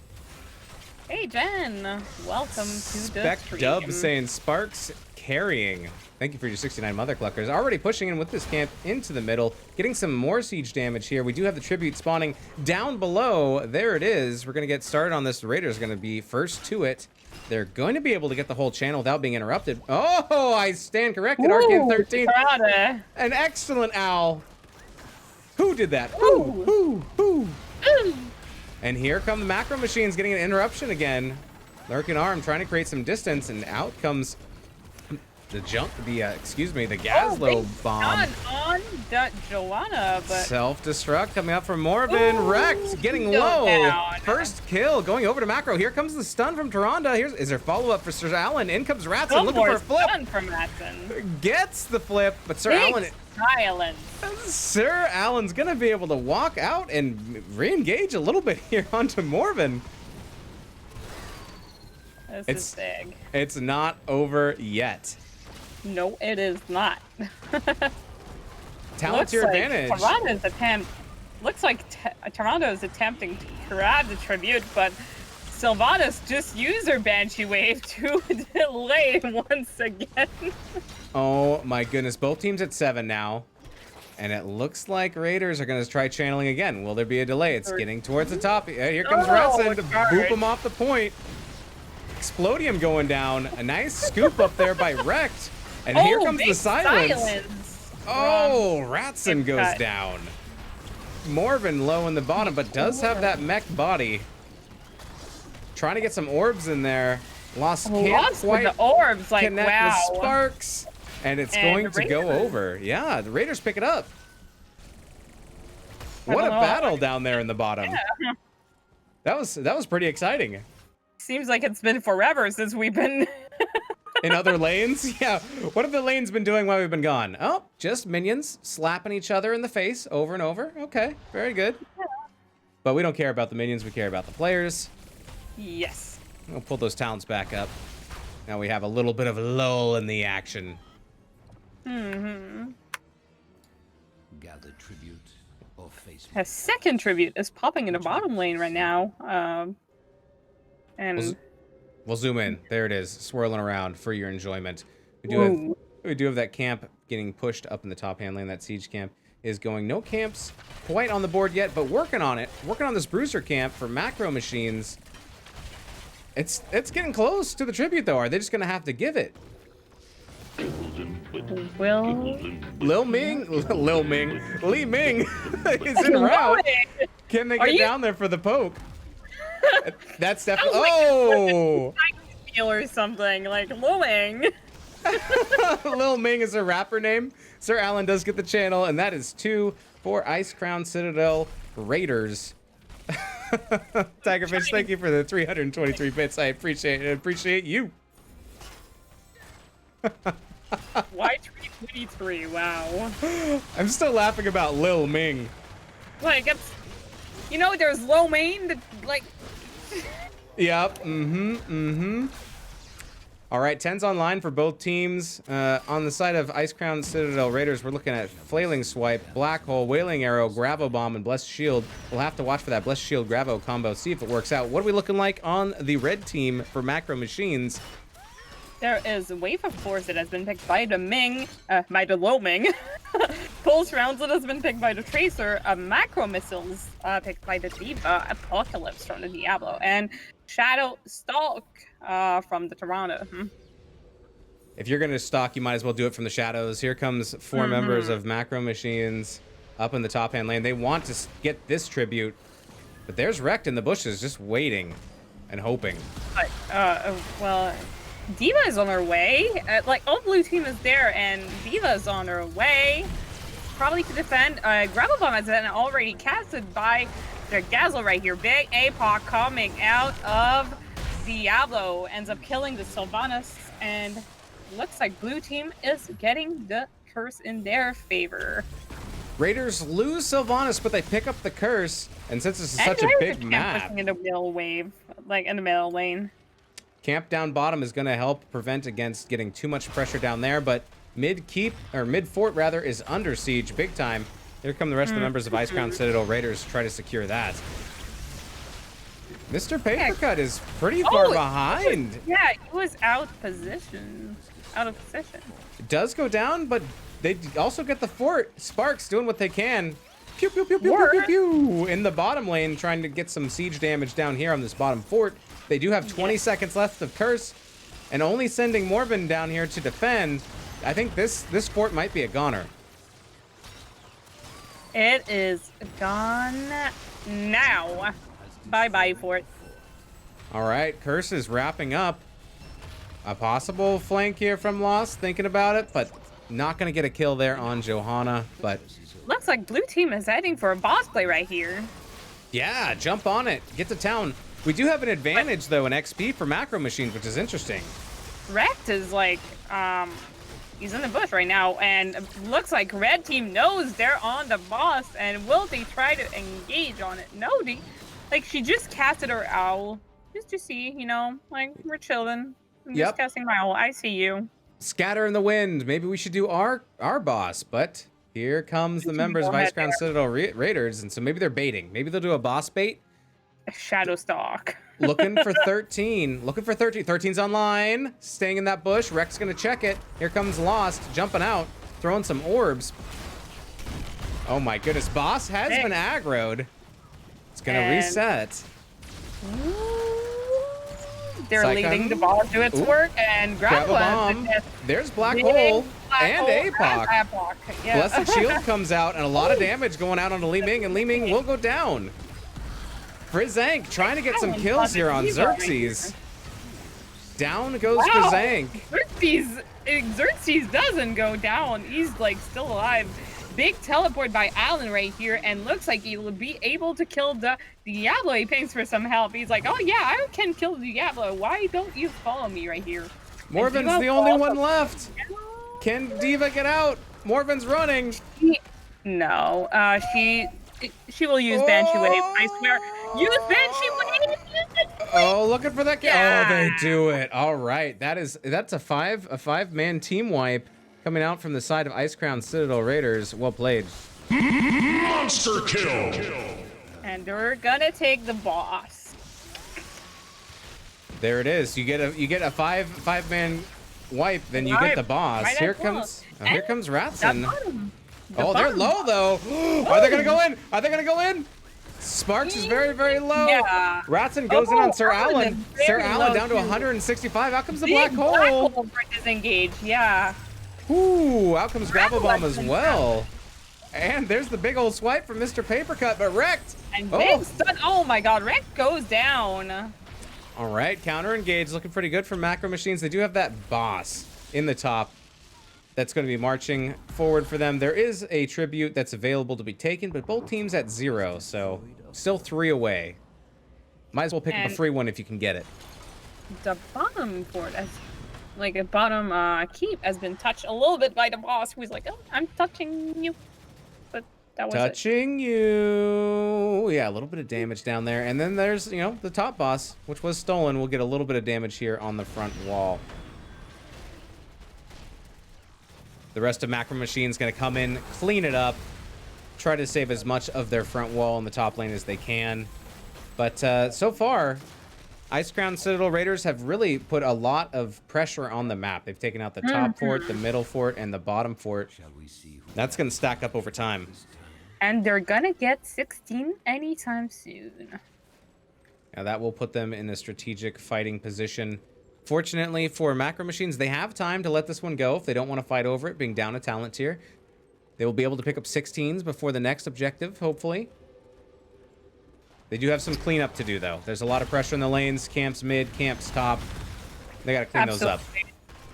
Hey, Jen. Welcome to the stream. Dub saying Sparks carrying. Thank you for your 69 Mother Cluckers. Already pushing in with this camp into the middle. Getting some more siege damage here. We do have the tribute spawning down below. There it is. We're going to get started on this. The Raiders are going to be first to it. They're going to be able to get the whole channel without being interrupted. Oh, I stand corrected. Arcane 13. An excellent owl. Who did that? Who? And here come the Macro Machines getting an interruption again. Lurking Arm trying to create some distance, and out comes the Gazlo bomb. On the Joanna, but self-destruct coming up from Morvan. Rekt getting low. Down. First kill going over to Macro. Here comes the stun from Tyrande. Is there follow-up for Sir Alan? In comes Ratson looking for a flip. Stun from Ratson. Gets the flip, but Sir Alan. Sir Alan's gonna be able to walk out and re-engage a little bit here onto Morvan. This is big. It's not over yet. No, it is not. Talent's your advantage. Looks like Tyrande is attempting to grab the tribute, but Sylvanas just used her Banshee Wave to delay once again. Oh my goodness, both teams at 7 now. And it looks like Raiders are going to try channeling again. Will there be a delay? It's getting towards the top. Here comes Ratson to boop him off the point. Explodium going down. A nice scoop up there by Rekt. And here comes the silence. Oh, Ratson goes down. Morvan low in the bottom, but does have that mech body. Trying to get some orbs in there. Lost can't Lost with quite the orbs, like, connect wow. with Sparks, and it's And going the to go Raiders. over. Yeah, the Raiders pick it up. I What a don't know. battle down there in the bottom. Yeah. That was pretty exciting. Seems like it's been forever since we've been. In other lanes? Yeah. What have the lanes been doing while we've been gone? Oh, just minions slapping each other in the face over and over. Okay, very good. But we don't care about the minions, we care about the players. Yes. We'll pull those towns back up. Now we have a little bit of lull in the action. Mm-hmm. Gather tribute or face A second tribute is popping in the bottom lane right now. And We'll zoom in. There it is, swirling around for your enjoyment. We Whoa. do have that camp getting pushed up in the top hand lane. That siege camp is going. No camps quite on the board yet, but working on it. Working on this bruiser camp for macro machines. It's getting close to the tribute though. Are they just gonna have to give it? Will Lee Ming is en route. Can they get down there for the poke? That's definitely. Oh! Feel or something like Luling. Lil Ming is a rapper name. Sir Alan does get the channel, and that is 2 for Icecrown Citadel Raiders. Tigerfish, thank you for the 323 bits. I appreciate it. I appreciate you. Why 323? Wow. I'm still laughing about Lil Ming. Like it's, there's low main that like. Yep. All right, 10's online for both teams. On the side of Icecrown Citadel Raiders, we're looking at Flailing Swipe, Black Hole, Wailing Arrow, Gravo Bomb, and Blessed Shield. We'll have to watch for that Blessed Shield Gravo combo, see if it works out. What are we looking like on the red team for macro machines? There is a wave of force that has been picked by the low Ming. Pulse rounds that has been picked by the Tracer. Macro missiles picked by the Diva. Apocalypse from the Diablo. And Shadow Stalk from the Toronto. If you're going to stalk, you might as well do it from the shadows. Here comes 4 members of macro machines up in the top hand lane. They want to get this tribute, but there's Wrecked in the bushes just waiting and hoping. But, well, Diva is on her way. All blue team is there, and Diva is on her way. Probably to defend. Gravel Bomb has been already casted by their Gazzle right here. Big APOC coming out of Diablo. Ends up killing the Sylvanas, and looks like blue team is getting the curse in their favor. Raiders lose Sylvanas, but they pick up the curse. And since this is such a big map, pushing in the middle wave, like in the middle lane. camp down bottom is going to help prevent against getting too much pressure down there, but mid fort rather is under siege big time. Here come the rest of the members of Icecrown Citadel Raiders to try to secure that. Mr. Papercut is pretty far behind. Yeah, he was out of position. It does go down, but they also get the fort. Sparks doing what they can. Pew, pew, pew, pew, pew, pew, pew. In the bottom lane, trying to get some siege damage down here on this bottom fort. They do have 20 seconds left of curse, and only sending Morbin down here to defend. I think this fort might be a goner. It is gone now. Bye-bye, fort. All right, curse is wrapping up. A possible flank here from Lost, thinking about it, but not going to get a kill there on Johanna, but... Looks like blue team is heading for a boss play right here. Yeah, jump on it. Get to town. We do have an advantage, though, in XP for macro machines, which is interesting. Wrecked is like, he's in the bush right now, and looks like red team knows they're on the boss, and will they try to engage on it? No, she just casted her owl, just to see, we're chilling. I'm just casting my owl. I see you. Scatter in the wind. Maybe we should do our boss, but here comes the members of Icecrown Citadel Raiders, and so maybe they're baiting. Maybe they'll do a boss bait. Shadow Stalk. Looking for 13. Looking for 13. 13's online. Staying in that bush. Rex gonna check it. Here comes Lost. Jumping out. Throwing some orbs. Oh my goodness. Boss has been aggroed. It's gonna reset. They're leading the ball to its work, and Grabo Bomb. There's Black Hole and APOC. Blessed Shield comes out, and a lot of damage going out on Lee Ming, and Lee Ming will go down. Frizzank trying to get some kills here on Xerxes. Down goes the Zank. Xerxes doesn't go down. He's like still alive. Big teleport by Alan right here, and looks like he will be able to kill the Diablo. He pays for some help. He's like, oh yeah, I can kill the Diablo. Why don't you follow me right here? Morven's the only one left. Can D.Va get out? Morven's running. No, she will use Banshee Wave. I swear, use Banshee Wave. Oh, looking for that kill. Oh, they do it. All right, that's a five-man team wipe coming out from the side of Icecrown Citadel Raiders. Well played. Monster kill. And we're gonna take the boss. There it is. You get a five-man wipe, then you get the boss. Right Here comes Ratson. Oh, they're low though. Are they gonna go in? Are they gonna go in? Sparks is very, very low. Yeah. Ratson goes in on Sir Alan. Sir Alan down to 165. Out comes the black hole. Black hole disengage. Yeah. Ooh, out comes Gravel Bomb as well. And there's the big old swipe from Mr. Papercut, but wrecked. And big stun. Oh my God, Wreck goes down. All right, counter engage looking pretty good for Macro Machines. They do have that boss in the top that's going to be marching forward for them. There is a tribute that's available to be taken, but both teams at 0, so still 3 away. Might as well pick up a free one if you can get it. The bottom fort, like a bottom keep, has been touched a little bit by the boss, who's like, oh, I'm touching you. But that was touching you. Yeah, a little bit of damage down there. And then there's, the top boss, which was stolen. We'll get a little bit of damage here on the front wall. The rest of Macro Machine's going to come in, clean it up, try to save as much of their front wall in the top lane as they can. But so far, Icecrown Citadel Raiders have really put a lot of pressure on the map. They've taken out the top fort, the middle fort, and the bottom fort. That's going to stack up over time. And they're going to get 16 anytime soon. Now that will put them in a strategic fighting position. Fortunately for Macro Machines, they have time to let this one go if they don't want to fight over it, being down a talent tier. They will be able to pick up 16s before the next objective, hopefully. They do have some cleanup to do, though. There's a lot of pressure in the lanes, camps mid, camps top. They got to clean those up.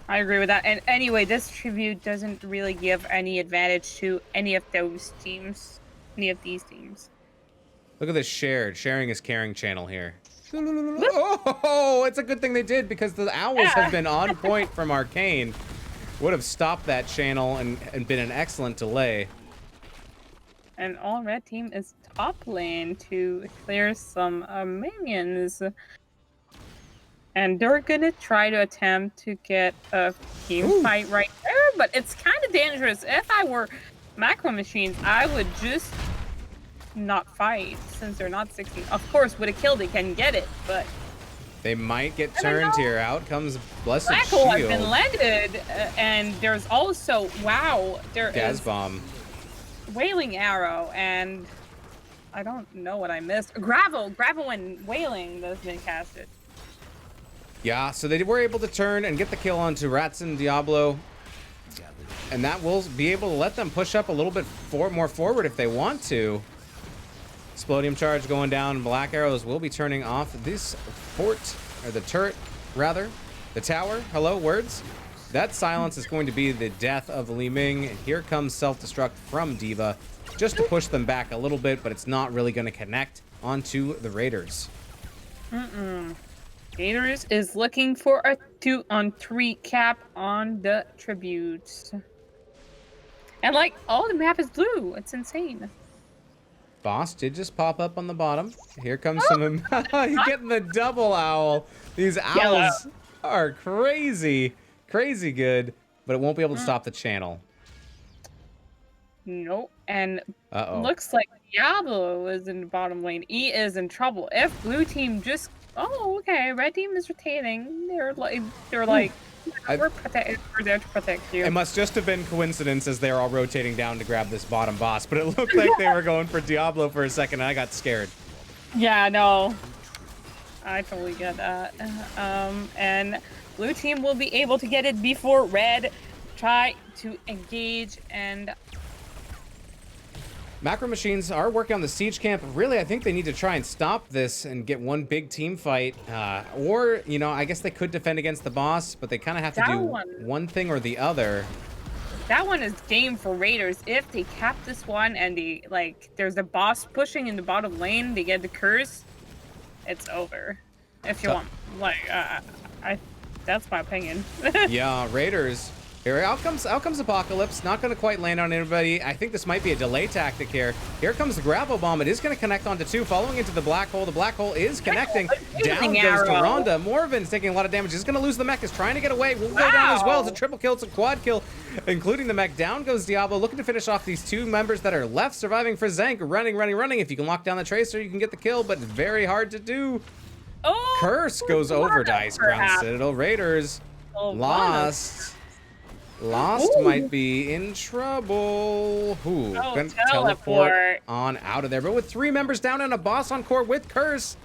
I agree with that. And anyway, this tribute doesn't really give any advantage to any of those teams, any of these teams. Look at this sharing is caring channel here. Oh, it's a good thing they did because the owls have been on point from Arcane. Would have stopped that channel and been an excellent delay. And all red team is top lane to clear some minions. And they're gonna try to attempt to get a team fight right there, but it's kind of dangerous. If I were Macro Machines, I would just not fight since they're not 16. Of course, with a kill they can get it, but they might get turned here. Out comes Blessed Black Hole Shield. has been landed, and there's also there Gas is Bomb, Wailing Arrow, and I don't know what I missed. Gravel and Wailing that's been casted. Yeah, so they were able to turn and get the kill onto Ratson Diablo, and that will be able to let them push up a little bit more forward if they want to. Explodium charge going down. Black arrows will be turning off this fort, or the turret, rather. The tower. Hello, words. That silence is going to be the death of Li Ming. And here comes self-destruct from D.Va, just to push them back a little bit, but it's not really going to connect onto the Raiders. Raiders is looking for a 2-on-3 cap on the tributes. And like, the map is blue. It's insane. Boss did just pop up on the bottom. Here comes some. He's getting the double owl. These owls are crazy, crazy good, but it won't be able to stop the channel. Nope. And looks like Diablo is in the bottom lane. E is in trouble. If blue team just okay, red team is rotating. They're like we're there to protect you. It must just have been coincidence as they're all rotating down to grab this bottom boss, but it looked like they were going for Diablo for a second, and I got scared. Yeah, no. I totally get that. And blue team will be able to get it before red try to engage, and Macro Machines are working on the siege camp. Really, I think they need to try and stop this and get one big team fight. Or, you know, I guess they could defend against the boss, but they kind of have to do one thing or the other. That one is game for Raiders. If they cap this one and they, like, there's a boss pushing in the bottom lane, they get the curse, it's over. If you want, like, that's my opinion. Yeah, Raiders. Here, out comes Apocalypse. Not going to quite land on anybody. I think this might be a delay tactic here. Here comes the Gravel Bomb. It is going to connect onto 2, following into the Black Hole. The Black Hole is connecting. Down goes to Rhonda. Morven's taking a lot of damage. He's going to lose the mech. Is trying to get away. Will go down as well. It's a triple kill. It's a quad kill, including the mech. Down goes Diablo, looking to finish off these 2 members that are left, surviving for Zank. Running. If you can lock down the Tracer, you can get the kill, but very hard to do. Oh, Curse goes over to Icecrown. Citadel Raiders lost. Might be in trouble. Ooh, gonna teleport on out of there. But with 3 members down and a boss on core with Curse,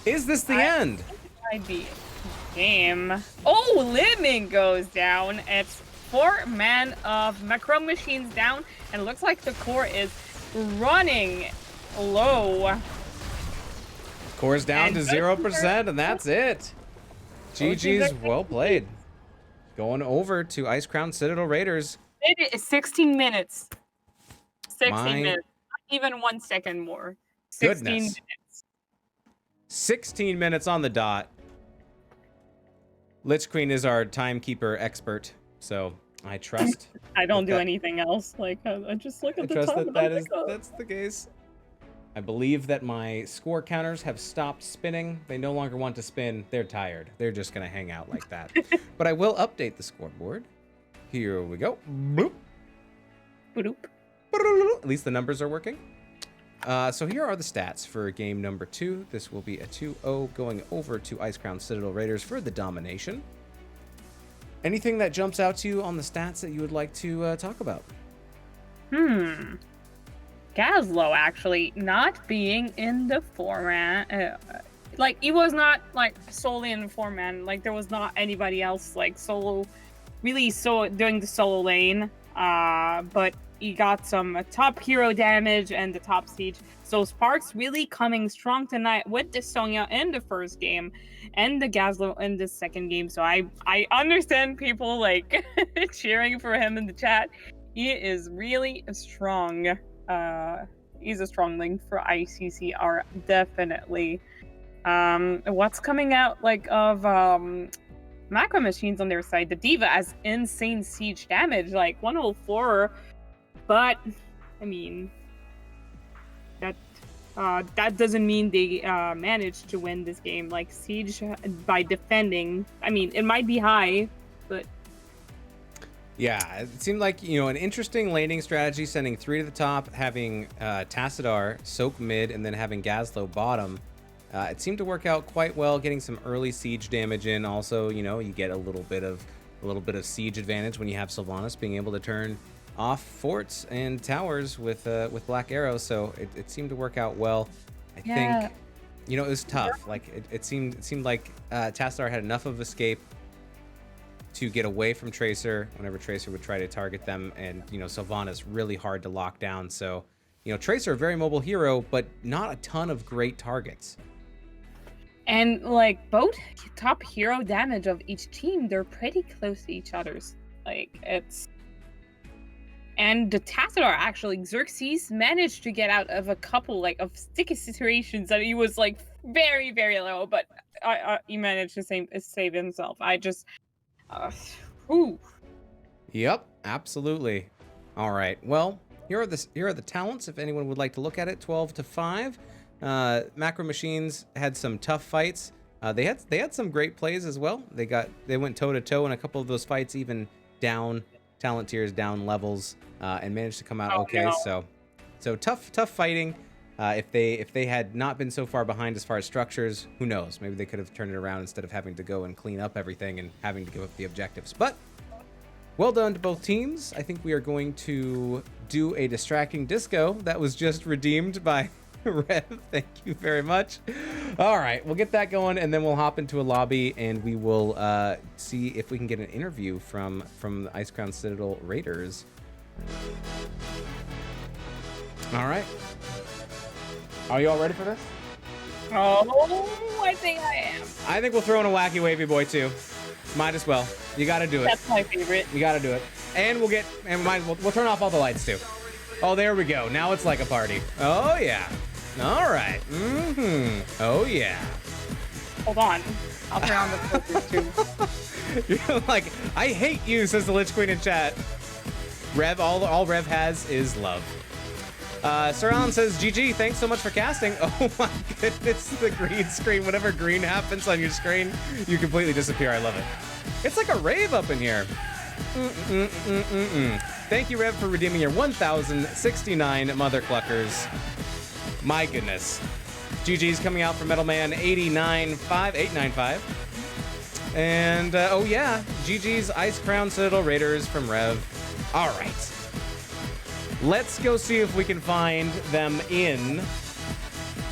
is this the end? Might be game. Oh, Living goes down. It's 4 men of Macro Machines down, and it looks like the core is running low. Core's down to 0%, and that's it. GG's, well played. Going over to Icecrown Citadel Raiders. It is 16 minutes. 16 minutes. Not even 1 second more. 16 minutes. 16 minutes on the dot. Lich Queen is our timekeeper expert, so I trust. I don't do anything else. Like, I just look at the time. That's the case. I believe that my score counters have stopped spinning. They no longer want to spin. They're tired. They're just going to hang out like that. But I will update the scoreboard. Here we go. Boop. Boop. At least the numbers are working. So here are the stats for game number 2. This will be a 2-0 going over to Icecrown Citadel Raiders for the domination. Anything that jumps out to you on the stats that you would like to talk about? Gazlo actually not being in the 4-man, like he was not like solely in the 4-man. Like there was not anybody else like solo, really doing the solo lane. But he got some top hero damage and the top siege. So Sparks really coming strong tonight with the Sonya in the first game and the Gazlo in the second game. So I understand people like cheering for him in the chat. He is really strong. He's a strong link for ICCR, definitely. What's coming out like of Macro Machines on their side? The D.Va has insane siege damage, like 104. But I mean, that doesn't mean they managed to win this game. Like siege by defending, I mean, it might be high, but. Yeah, it seemed like, you know, an interesting laning strategy, sending 3 to the top, having Tassadar soak mid, and then having Gazlo bottom. It seemed to work out quite well, getting some early siege damage in. Also, you know, you get a little bit of siege advantage when you have Sylvanas being able to turn off forts and towers with Black Arrow. So it seemed to work out well. I think, you know, it was tough. Like it seemed like Tassadar had enough of escape to get away from Tracer whenever Tracer would try to target them, and you know, Sylvanas really hard to lock down. So, you know, Tracer, a very mobile hero, but not a ton of great targets. And like both top hero damage of each team, they're pretty close to each other's. Like it's, and the Tassadar actually, Xerxes managed to get out of a couple like of sticky situations that he was like very, very low, but he managed to save himself. Yep, absolutely. All right. Well, here are the talents. If anyone would like to look at it, 12-5. Macro Machines had some tough fights. They had some great plays as well. They went toe to toe in a couple of those fights, even down talent tiers, down levels, and managed to come out okay. No. So tough fighting. If they had not been so far behind as far as structures, who knows? Maybe they could have turned it around instead of having to go and clean up everything and having to give up the objectives. But well done to both teams. I think we are going to do a distracting disco that was just redeemed by Rev. Thank you very much. All right, we'll get that going, and then we'll hop into a lobby, and we will see if we can get an interview from the Icecrown Citadel Raiders. All right. Are you all ready for this? Oh, I think I am. I think we'll throw in a wacky wavy boy too. Might as well. You got to do it. That's my favorite. You got to do it. And we'll turn off all the lights too. Oh, there we go. Now it's like a party. Oh yeah. All right. Oh yeah. Hold on. I'll turn on the filters too. You're like, I hate you, says the Lich Queen in chat. Rev, all Rev has is love. Sir Alan says, GG, thanks so much for casting. Oh my goodness, the green screen. Whenever green happens on your screen, you completely disappear. I love it. It's like a rave up in here. Thank you, Rev, for redeeming your 1,069 mother cluckers. My goodness. GG's coming out for Metal Man 895. And, oh yeah, GG's Icecrown Citadel Raiders from Rev. All right. Let's go see if we can find them in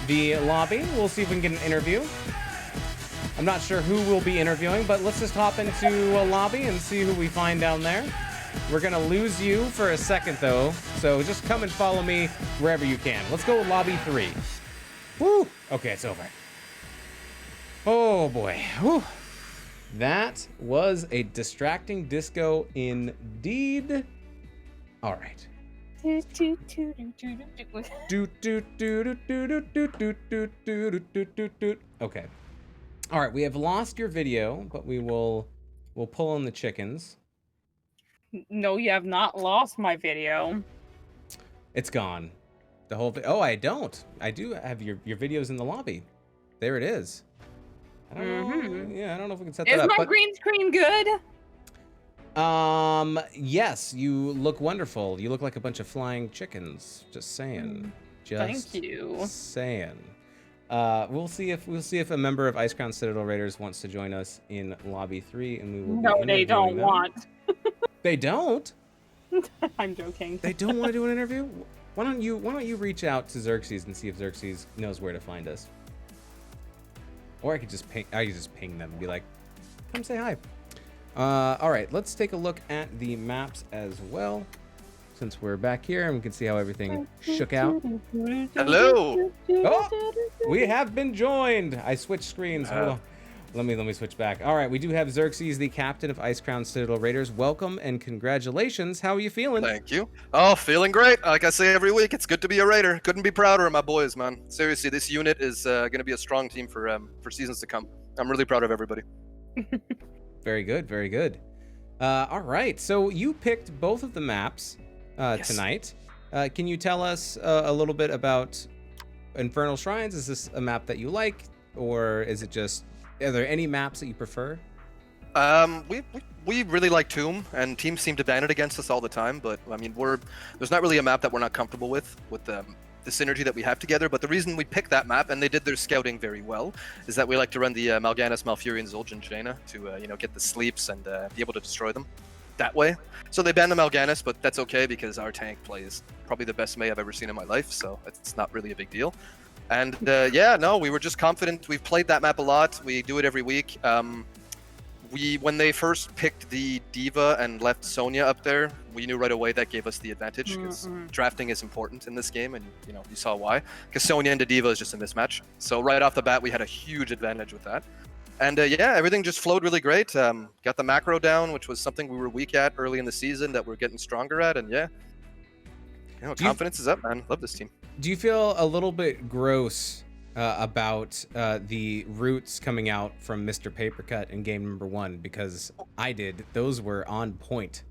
the lobby. We'll see if we can get an interview. I'm not sure who we'll be interviewing, but let's just hop into a lobby and see who we find down there. We're going to lose you for a second, though, so just come and follow me wherever you can. Let's go lobby 3. Woo! Okay, it's over. Oh, boy. Whew. That was a distracting disco indeed. All right. Okay. All right, we have lost your video, but we'll pull in the chickens. No, you have not lost my video. It's gone. The whole oh, I don't. I do have your videos in the lobby. There it is. I don't know. Yeah, I don't know if we can set that up. Is my green screen good? Yes, you look wonderful. You look like a bunch of flying chickens. Just saying. Thank you. Saying. We'll see if a member of Icecrown Citadel Raiders wants to join us in lobby 3, and we will. No, they don't want. They don't. I'm joking. They don't want to do an interview. Why don't you reach out to Xerxes and see if Xerxes knows where to find us? Or I could just ping them and be like, come say hi. All right, let's take a look at the maps as well, since we're back here and we can see how everything shook out. Hello. Oh, we have been joined. I switched screens. Hold on. Let me switch back. All right, we do have Xerxes, the captain of Icecrown Citadel Raiders. Welcome and congratulations. How are you feeling? Thank you. Oh, feeling great. Like I say every week, it's good to be a Raider. Couldn't be prouder of my boys, man. Seriously, this unit is going to be a strong team for seasons to come. I'm really proud of everybody. Very good, very good. All right, so you picked both of the maps Yes. tonight. Can you tell us a little bit about Infernal Shrines? Is this a map that you like, or is it just, are there any maps that you prefer? We really like Tomb, and teams seem to ban it against us all the time. But I mean, there's not really a map that we're not comfortable with the synergy that we have together. But the reason we picked that map, and they did their scouting very well, is that we like to run the Mal'Ganis, Malfurion, Zul'jin, Jaina to get the sleeps and be able to destroy them that way. So they banned the Mal'Ganis, but that's okay because our tank plays probably the best Mei I've ever seen in my life, so it's not really a big deal. And yeah, no, we were just confident. We've played that map a lot. We do it every week. When they first picked the Diva and left Sonya up there, we knew right away that gave us the advantage because drafting is important in this game, and you saw why. Because Sonya into Diva is just a mismatch. So right off the bat, we had a huge advantage with that. And yeah, everything just flowed really great. Got the macro down, which was something we were weak at early in the season that we're getting stronger at, and yeah. Confidence is up, man. Love this team. Do you feel a little bit gross about the roots coming out from Mr. Papercut in game number 1? Because I did. Those were on point.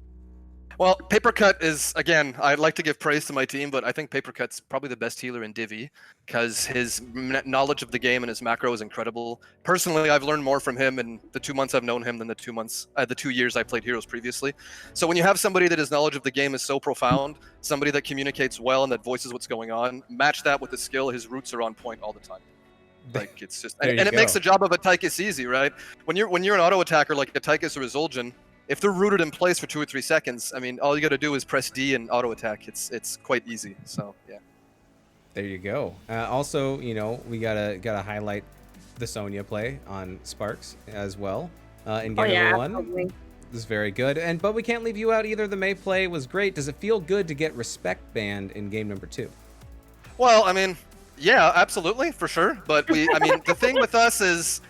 Well, Papercut is, again, I'd like to give praise to my team, but I think Papercut's probably the best healer in Divi because his knowledge of the game and his macro is incredible. Personally, I've learned more from him in the 2 months I've known him than the 2 years I played Heroes previously. So when you have somebody that his knowledge of the game is so profound, somebody that communicates well and that voices what's going on, match that with the skill, his roots are on point all the time. Like it's just, and it makes the job of a Tychus easy, right? When you're an auto attacker like a Tychus or a Zul'jin, if they're rooted in place for 2 or 3 seconds, I mean, all you got to do is press D and auto attack. It's quite easy. So yeah. There you go. Also, we gotta highlight the Sonya play on Sparks as well in game number 1. Absolutely. This is very good. But we can't leave you out either. The Mei play was great. Does it feel good to get respect banned in game number 2? Well, I mean, yeah, absolutely, for sure. But the thing with us is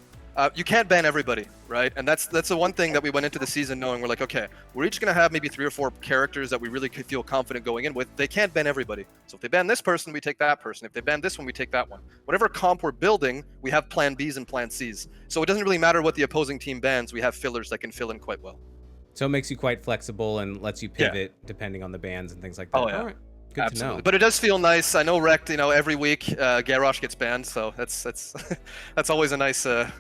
you can't ban everybody, right? And that's the one thing that we went into the season knowing. We're like, okay, we're each going to have maybe 3 or 4 characters that we really feel confident going in with. They can't ban everybody. So if they ban this person, we take that person. If they ban this one, we take that one. Whatever comp we're building, we have plan Bs and plan Cs. So it doesn't really matter what the opposing team bans. We have fillers that can fill in quite well. So it makes you quite flexible and lets you pivot depending on the bans and things like that. Oh, yeah. All right. Good Absolutely. to know. But it does feel nice. I know Wrecked, every week Garrosh gets banned, so that's that's always a nice a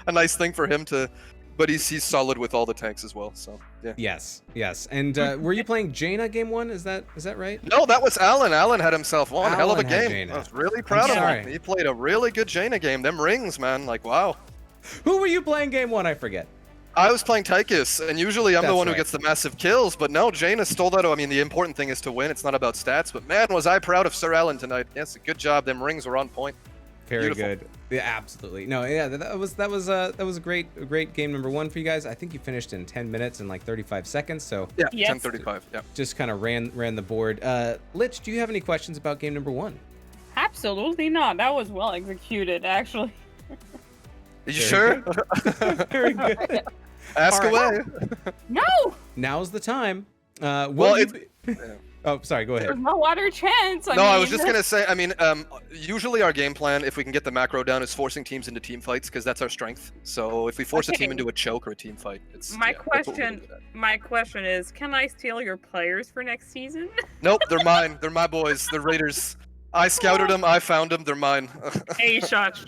nice thing for him to. But he's solid with all the tanks as well. So yeah. Yes. And were you playing Jaina game 1? Is that right? No, that was Alan. Alan had himself one hell of a Alan had game. Jaina. I was really proud of sorry. him. He played a really good Jaina game. Them rings, man. Like wow. Who were you playing game 1? I forget. I was playing Tychus, and usually I'm the That's one who right. gets the massive kills, but no, Jaina stole that. I mean, the important thing is to win. It's not about stats, but man, was I proud of Sir Alan tonight. Yes, good job. Them rings were on point. Very Beautiful. good. Yeah, absolutely. No, yeah, that was a great game number 1 for you guys. I think you finished in 10 minutes and like 35 seconds. So Yeah, Yes. 10:35. Yeah. just kind of ran the board. Lich, do you have any questions about game number 1? Absolutely not. That was well executed, actually. Are you Very sure? Very good. Ask All away. No, Now's the time. Well, Oh, sorry. Go ahead. there's no other chance. I was just gonna say. I mean, usually our game plan, if we can get the macro down, is forcing teams into team fights because that's our strength. So if we force a team Okay. into a choke or a team fight, it's My yeah, that's what we're question. good at. My question is, can I steal your players for next season? Nope, they're mine. They're my boys. They're Raiders. I scouted them. I found them. They're mine. Hey, shush.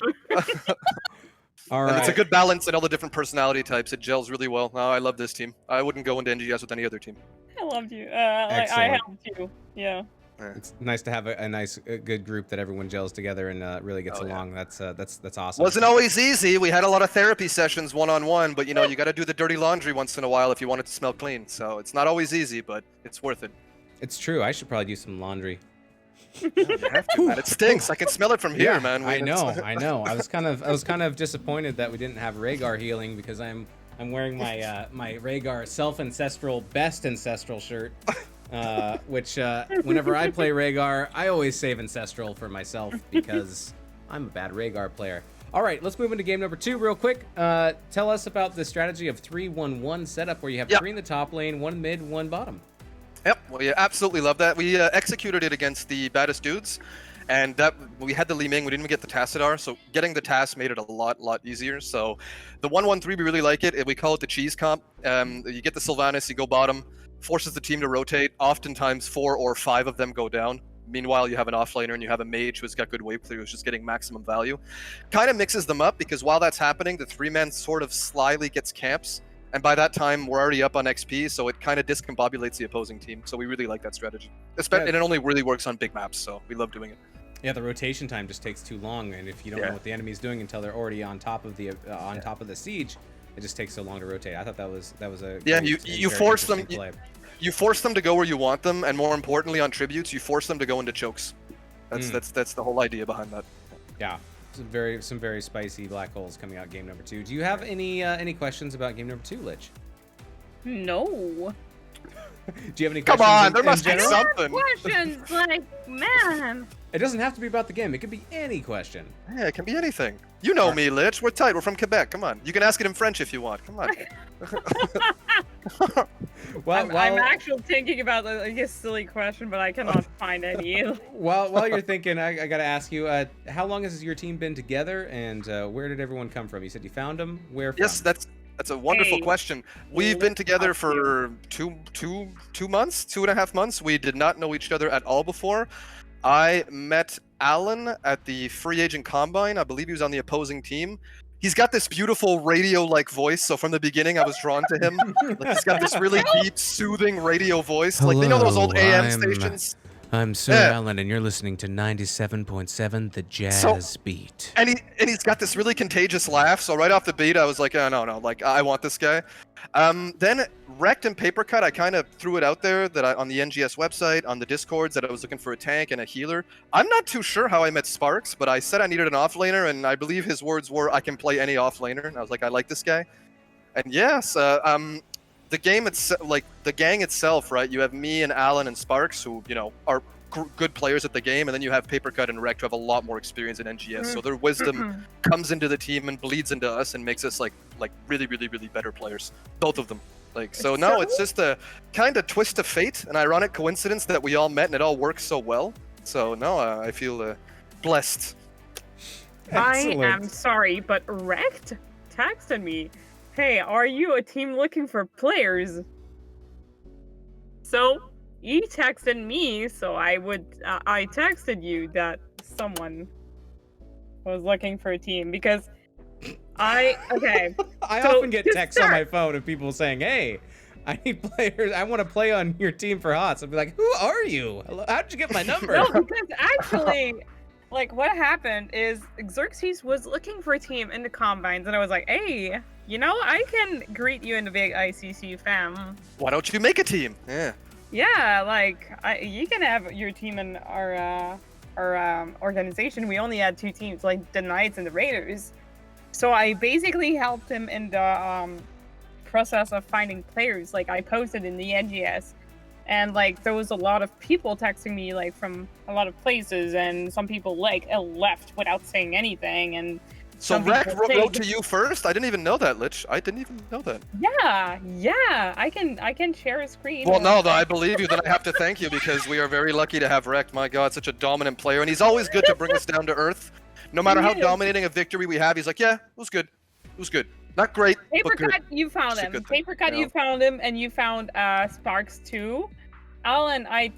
All And right. it's a good balance in all the different personality types. It gels really well. Oh, I love this team. I wouldn't go into NGS with any other team. I loved you. I Excellent. helped you. Yeah. It's nice to have a nice, good group that everyone gels together and really gets Oh, yeah. along. That's awesome. Wasn't always easy. We had a lot of therapy sessions one-on-one, but you got to do the dirty laundry once in a while if you want it to smell clean. So it's not always easy, but it's worth it. It's true. I should probably do some laundry. You have to, man. It stinks. I can smell it from here, man. I know. I was kind of disappointed that we didn't have Rhaegar healing because I'm wearing my my Rhaegar self-ancestral best ancestral shirt, which whenever I play Rhaegar, I always save ancestral for myself because I'm a bad Rhaegar player. All right, let's move into game number 2 real quick. Tell us about the strategy of 3-1-1 setup where you have 3 in the top lane, 1 mid, 1 bottom. Yep, we absolutely love that. We executed it against the baddest dudes, and that we had the Li Ming. We didn't even get the Tassadar, so getting the Tass made it a lot easier. So the 1-1-3, we really like it. We call it the cheese comp. You get the Sylvanas, you go bottom, forces the team to rotate. Oftentimes 4 or 5 of them go down. Meanwhile, you have an offlaner and you have a mage who's got good wave clear, who's just getting maximum value. Kind of mixes them up because while that's happening, the 3-man sort of slyly gets camps. And by that time, we're already up on XP, so it kind of discombobulates the opposing team. So we really like that strategy. And it only really works on big maps, so we love doing it. Yeah, the rotation time just takes too long, and if you don't know what the enemy's doing until they're already on top of the top of the siege, it just takes so long to rotate. I thought that was a you force them. You force them to go where you want them, and more importantly, on tributes, you force them to go into chokes. That's the whole idea behind that. Yeah. Some very spicy black holes coming out game number 2. Do you have any questions about game number 2, Lich? No. Do you have any Come questions? on, there must be general? something. Questions, like, man. It doesn't have to be about the game. It could be any question. Yeah, it can be anything. You know me, Lich. We're tight. We're from Quebec. Come on. You can ask it in French if you want. Come on. I'm actually thinking about like a silly question, but I cannot find any. While you're thinking, I got to ask you, how long has your team been together, and where did everyone come from? You said you found them. Where from? Yes, that's a wonderful question. We've been together for two months, 2.5 months. We did not know each other at all before. I met Alan at the free agent combine. I believe he was on the opposing team. He's got this beautiful radio-like voice, so from the beginning I was drawn to him. Like, he's got this really deep, soothing radio voice. Like, you know those old AM stations? I'm Sir Alan, and you're listening to 97.7 The Jazz Beat. And he's got this really contagious laugh, so right off the beat I was like, oh, no, like, I want this guy. Then Wrecked and Papercut, I kind of threw it out there that on the NGS website, on the Discords, that I was looking for a tank and a healer. I'm not too sure how I met Sparks, but I said I needed an offlaner, and I believe his words were, I can play any offlaner. And I was like, I like this guy. And yes, the game itself, like the gang itself, right? You have me and Alan and Sparks, who, are good players at the game, and then you have Papercut and Rect who have a lot more experience in NGS. So their wisdom comes into the team and bleeds into us and makes us like really, really, really better players. Both of them. So no, it's just a kind of twist of fate, an ironic coincidence that we all met and it all works so well. So no, I feel blessed. Excellent. I am sorry, but Rect texted me, "Hey, are you a team looking for players?" So he texted me, so I texted you that someone was looking for a team because I often get texts on my phone of people saying, "Hey, I need players. I want to play on your team for HOTS." I'll be like, "Who are you? How'd you get my number?" No, because actually, like what happened is Xerxes was looking for a team in the combines, and I was like, "Hey, you know, I can greet you in the big ICC fam. Why don't you make a team?" Yeah, like you can have your team in our organization. We only had 2 teams, like the Knights and the Raiders. So I basically helped him in the process of finding players. Like I posted in the NGS, and like there was a lot of people texting me like from a lot of places, and some people like left without saying anything. And so Rect wrote to you first? I didn't even know that, Lich. I didn't even know that. Yeah. I can share a screen. Well, no, I believe you. Then I have to thank you because we are very lucky to have Rect. My God, such a dominant player, and he's always good to bring us down to earth. No matter how dominating a victory we have, he's like, yeah, it was good. It was good. Not great, but good. Papercut, you found him. Papercut, you found him, and you found Sparks too. Alan, I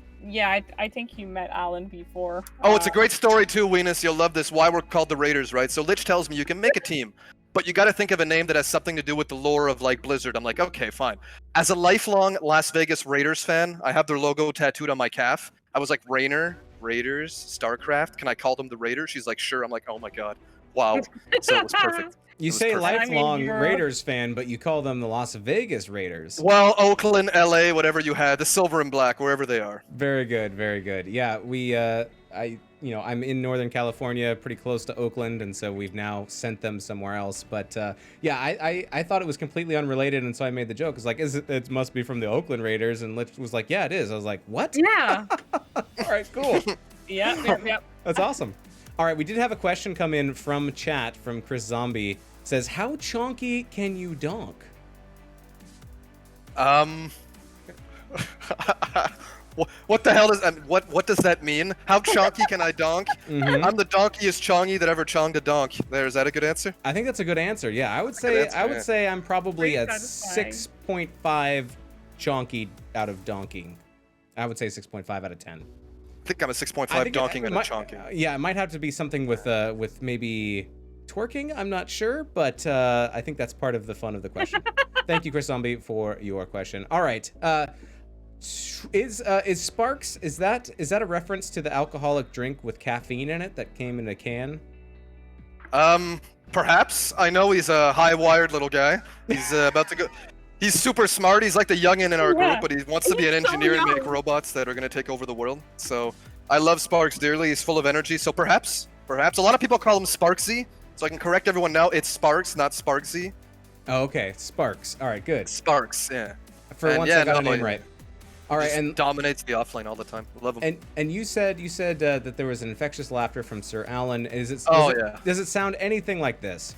think you met Alan before. Oh, it's a great story too, Weenus. You'll love this. Why we're called the Raiders, right? So Lich tells me you can make a team, but you got to think of a name that has something to do with the lore of like Blizzard. I'm like, okay, fine. As a lifelong Las Vegas Raiders fan, I have their logo tattooed on my calf. I was like, Rainer, Raiders, StarCraft. Can I call them the Raiders? She's like, sure. I'm like, oh my God, wow. So it was perfect. You say lifelong Raiders fan, but you call them the Las Vegas Raiders. Well, Oakland, LA, whatever you had, the silver and black, wherever they are. Very good, very good. Yeah, I'm in Northern California, pretty close to Oakland, and so we've now sent them somewhere else. But yeah, I thought it was completely unrelated, and so I made the joke. It's like, it must be from the Oakland Raiders, and Lich was like, yeah, it is. I was like, what? Yeah. All right, cool. Yep. That's awesome. All right, we did have a question come in from chat from Chris Zombie. It says, how chonky can you donk? What the hell what does that mean? How chonky can I donk? I'm the donkiest chongy that ever chonged a donk. Is that a good answer? I think that's a good answer. Yeah, I would say I'm probably at 6.5 chonky out of donking. I would say 6.5 out of 10. I think I'm a 6.5 donking and a chonking. Yeah, it might have to be something with maybe twerking. I'm not sure, but I think that's part of the fun of the question. Thank you, Chris Zombie, for your question. All right. Is Sparks, is that a reference to the alcoholic drink with caffeine in it that came in a can? Perhaps. I know he's a high-wired little guy. He's about to go. He's super smart. He's like the youngin in our group, but he wants to be an engineer and make robots that are going to take over the world. So I love Sparks dearly. He's full of energy. So perhaps. A lot of people call him Sparksy. So I can correct everyone now. It's Sparks, not Sparksy. Oh, okay. Sparks. All right, good. Sparks, yeah. For once, I got the name right. All right, and dominates the offlane all the time. Love him. And you said that there was an infectious laughter from Sir Alan. Does it sound anything like this?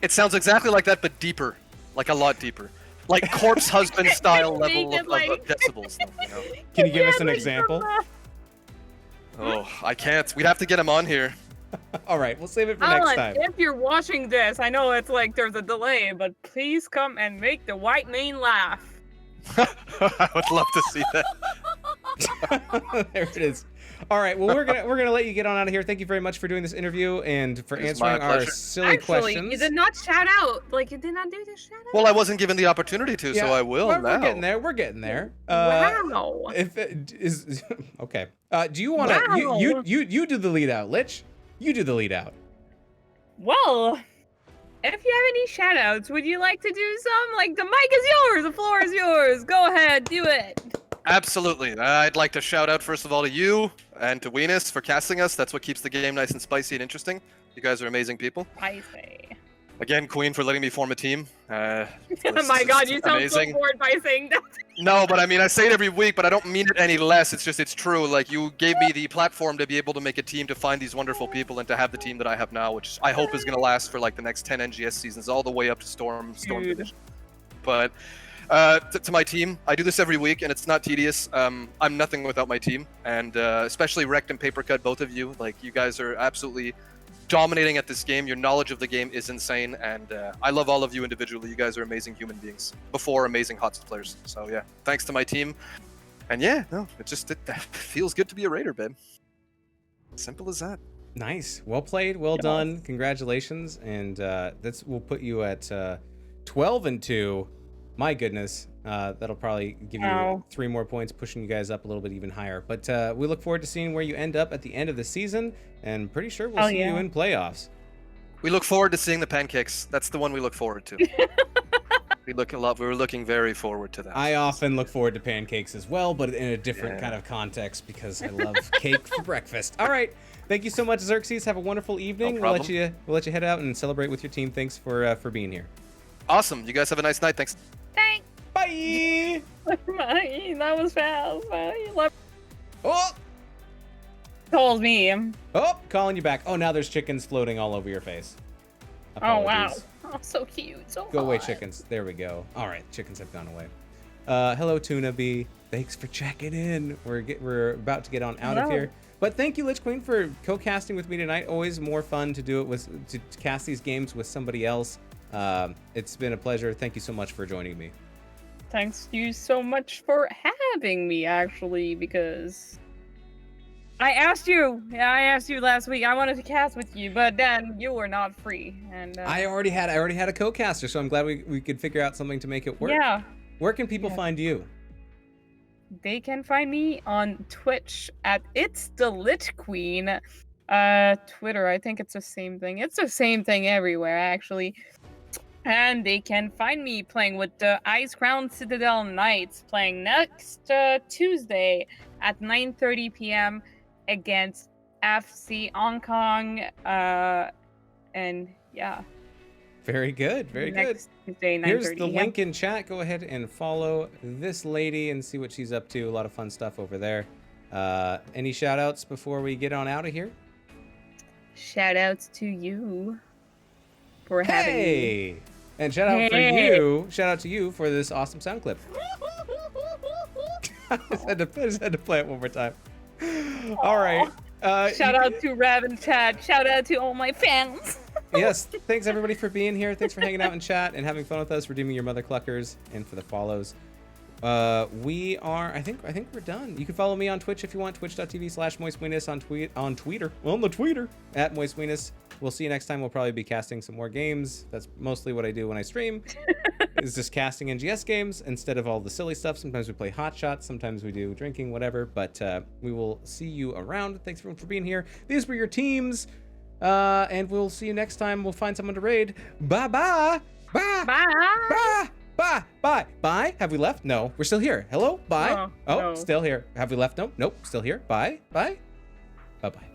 It sounds exactly like that, but deeper, like a lot deeper, like corpse husband style level of decibels. You know? Can you give us an example? Oh, I can't. We'd have to get him on here. All right, we'll save it for Alan, next time. if you're watching this, I know it's like there's a delay, but please come and make the white man laugh. I would love to see that. There it is. All right, well we're gonna let you get on out of here. Thank you very much for doing this interview and for answering our silly questions. You did not shout out. Like you did not do the shout out. Well, I wasn't given the opportunity to, so I will now. We're getting there. We're getting there. Wow. If it is okay. Do you want to? You do the lead out, Lich. You do the lead out. Well, if you have any shout outs, would you like to do some? Like, the mic is yours, the floor is yours. Go ahead, do it. Absolutely. I'd like to shout out, first of all, to you and to Weenus for casting us. That's what keeps the game nice and spicy and interesting. You guys are amazing people. I say. Again, Queen, for letting me form a team. Oh my god, you sound so amazing. bored by saying that. No, but I mean, I say it every week, but I don't mean it any less. It's just, it's true. Like, you gave me the platform to be able to make a team, to find these wonderful people, and to have the team that I have now, which I hope is going to last for like the next 10 NGS seasons, all the way up to Storm Dude. Division. But to my team, I do this every week, and it's not tedious. I'm nothing without my team, and especially Wrecked and Papercut, both of you. Like, you guys are absolutely dominating at this game. Your knowledge of the game is insane, and I love all of you individually. You guys are amazing human beings before amazing HOTS players. So yeah, thanks to my team. And yeah, no, it feels good to be a Raider, babe. Simple as that. Nice. Well played. Well done. Congratulations. And we'll put you at 12-2. My goodness. That'll probably give you 3 more points, pushing you guys up a little bit even higher. But we look forward to seeing where you end up at the end of the season, and pretty sure we'll see you in playoffs. We look forward to seeing the pancakes. That's the one we look forward to. We were looking very forward to that. I often look forward to pancakes as well, but in a different kind of context, because I love cake for breakfast. All right. Thank you so much, Xerxes. Have a wonderful evening. No We'll problem. let you head out and celebrate with your team. Thanks for being here. Awesome. You guys have a nice night. Thanks. Thanks. Bye. Bye. That was fast. Bye. Oh, Calls me. oh, calling you back. Oh, now there's chickens floating all over your face. Oh wow. Apologies. Oh, so cute. So Go away, hot. chickens. There we go. All right, chickens have gone away. Hello, Tuna Bee. Thanks for checking in. We're about to get on out of Hello. here. But thank you, Lich Queen, for co-casting with me tonight. Always more fun to do it to cast these games with somebody else. It's been a pleasure. Thank you so much for joining me. Thanks you so much for having me, actually, because I asked you last week. I wanted to cast with you, but then you were not free, and I already had a co-caster, so I'm glad we could figure out something to make it work. yeah, Where can people find you? they can find me on Twitch at It's the Lit Queen. Twitter, I think it's the same thing. It's the same thing everywhere, actually. And they can find me playing with the Icecrown Citadel Knights, playing next Tuesday at 9:30 p.m. against FC Hong Kong. And yeah. Very good. Very good. Next Tuesday, 9:30. Here's the link in chat. Go ahead and follow this lady and see what she's up to. A lot of fun stuff over there. Any shout outs before we get on out of here? Shout outs to you for having me. Hey! And shout out for you. Shout out to you for this awesome sound clip. I just had to play it one more time. All right. Shout out to Rav and Chad. Shout out to all my fans. Yes, thanks everybody for being here. Thanks for hanging out in chat and having fun with us, redeeming your mother cluckers, and for the follows. I think we're done. You can follow me on Twitch if you want, twitch.tv/moistweenus on Twitter, at moistweenus. We'll see you next time. We'll probably be casting some more games. That's mostly what I do when I stream, is just casting NGS games instead of all the silly stuff. Sometimes we play hot shots, sometimes we do drinking, whatever, but we will see you around. Thanks everyone for being here. These were your teams, and we'll see you next time. We'll find someone to raid. Bye-bye. Bye. Bye. Bye. Bye. Bye. Bye. Have we left? No. We're still here. Hello? Bye. Oh, Oh, no. still here. Have we left? No. Nope. Still here. Bye. Bye. Bye-bye.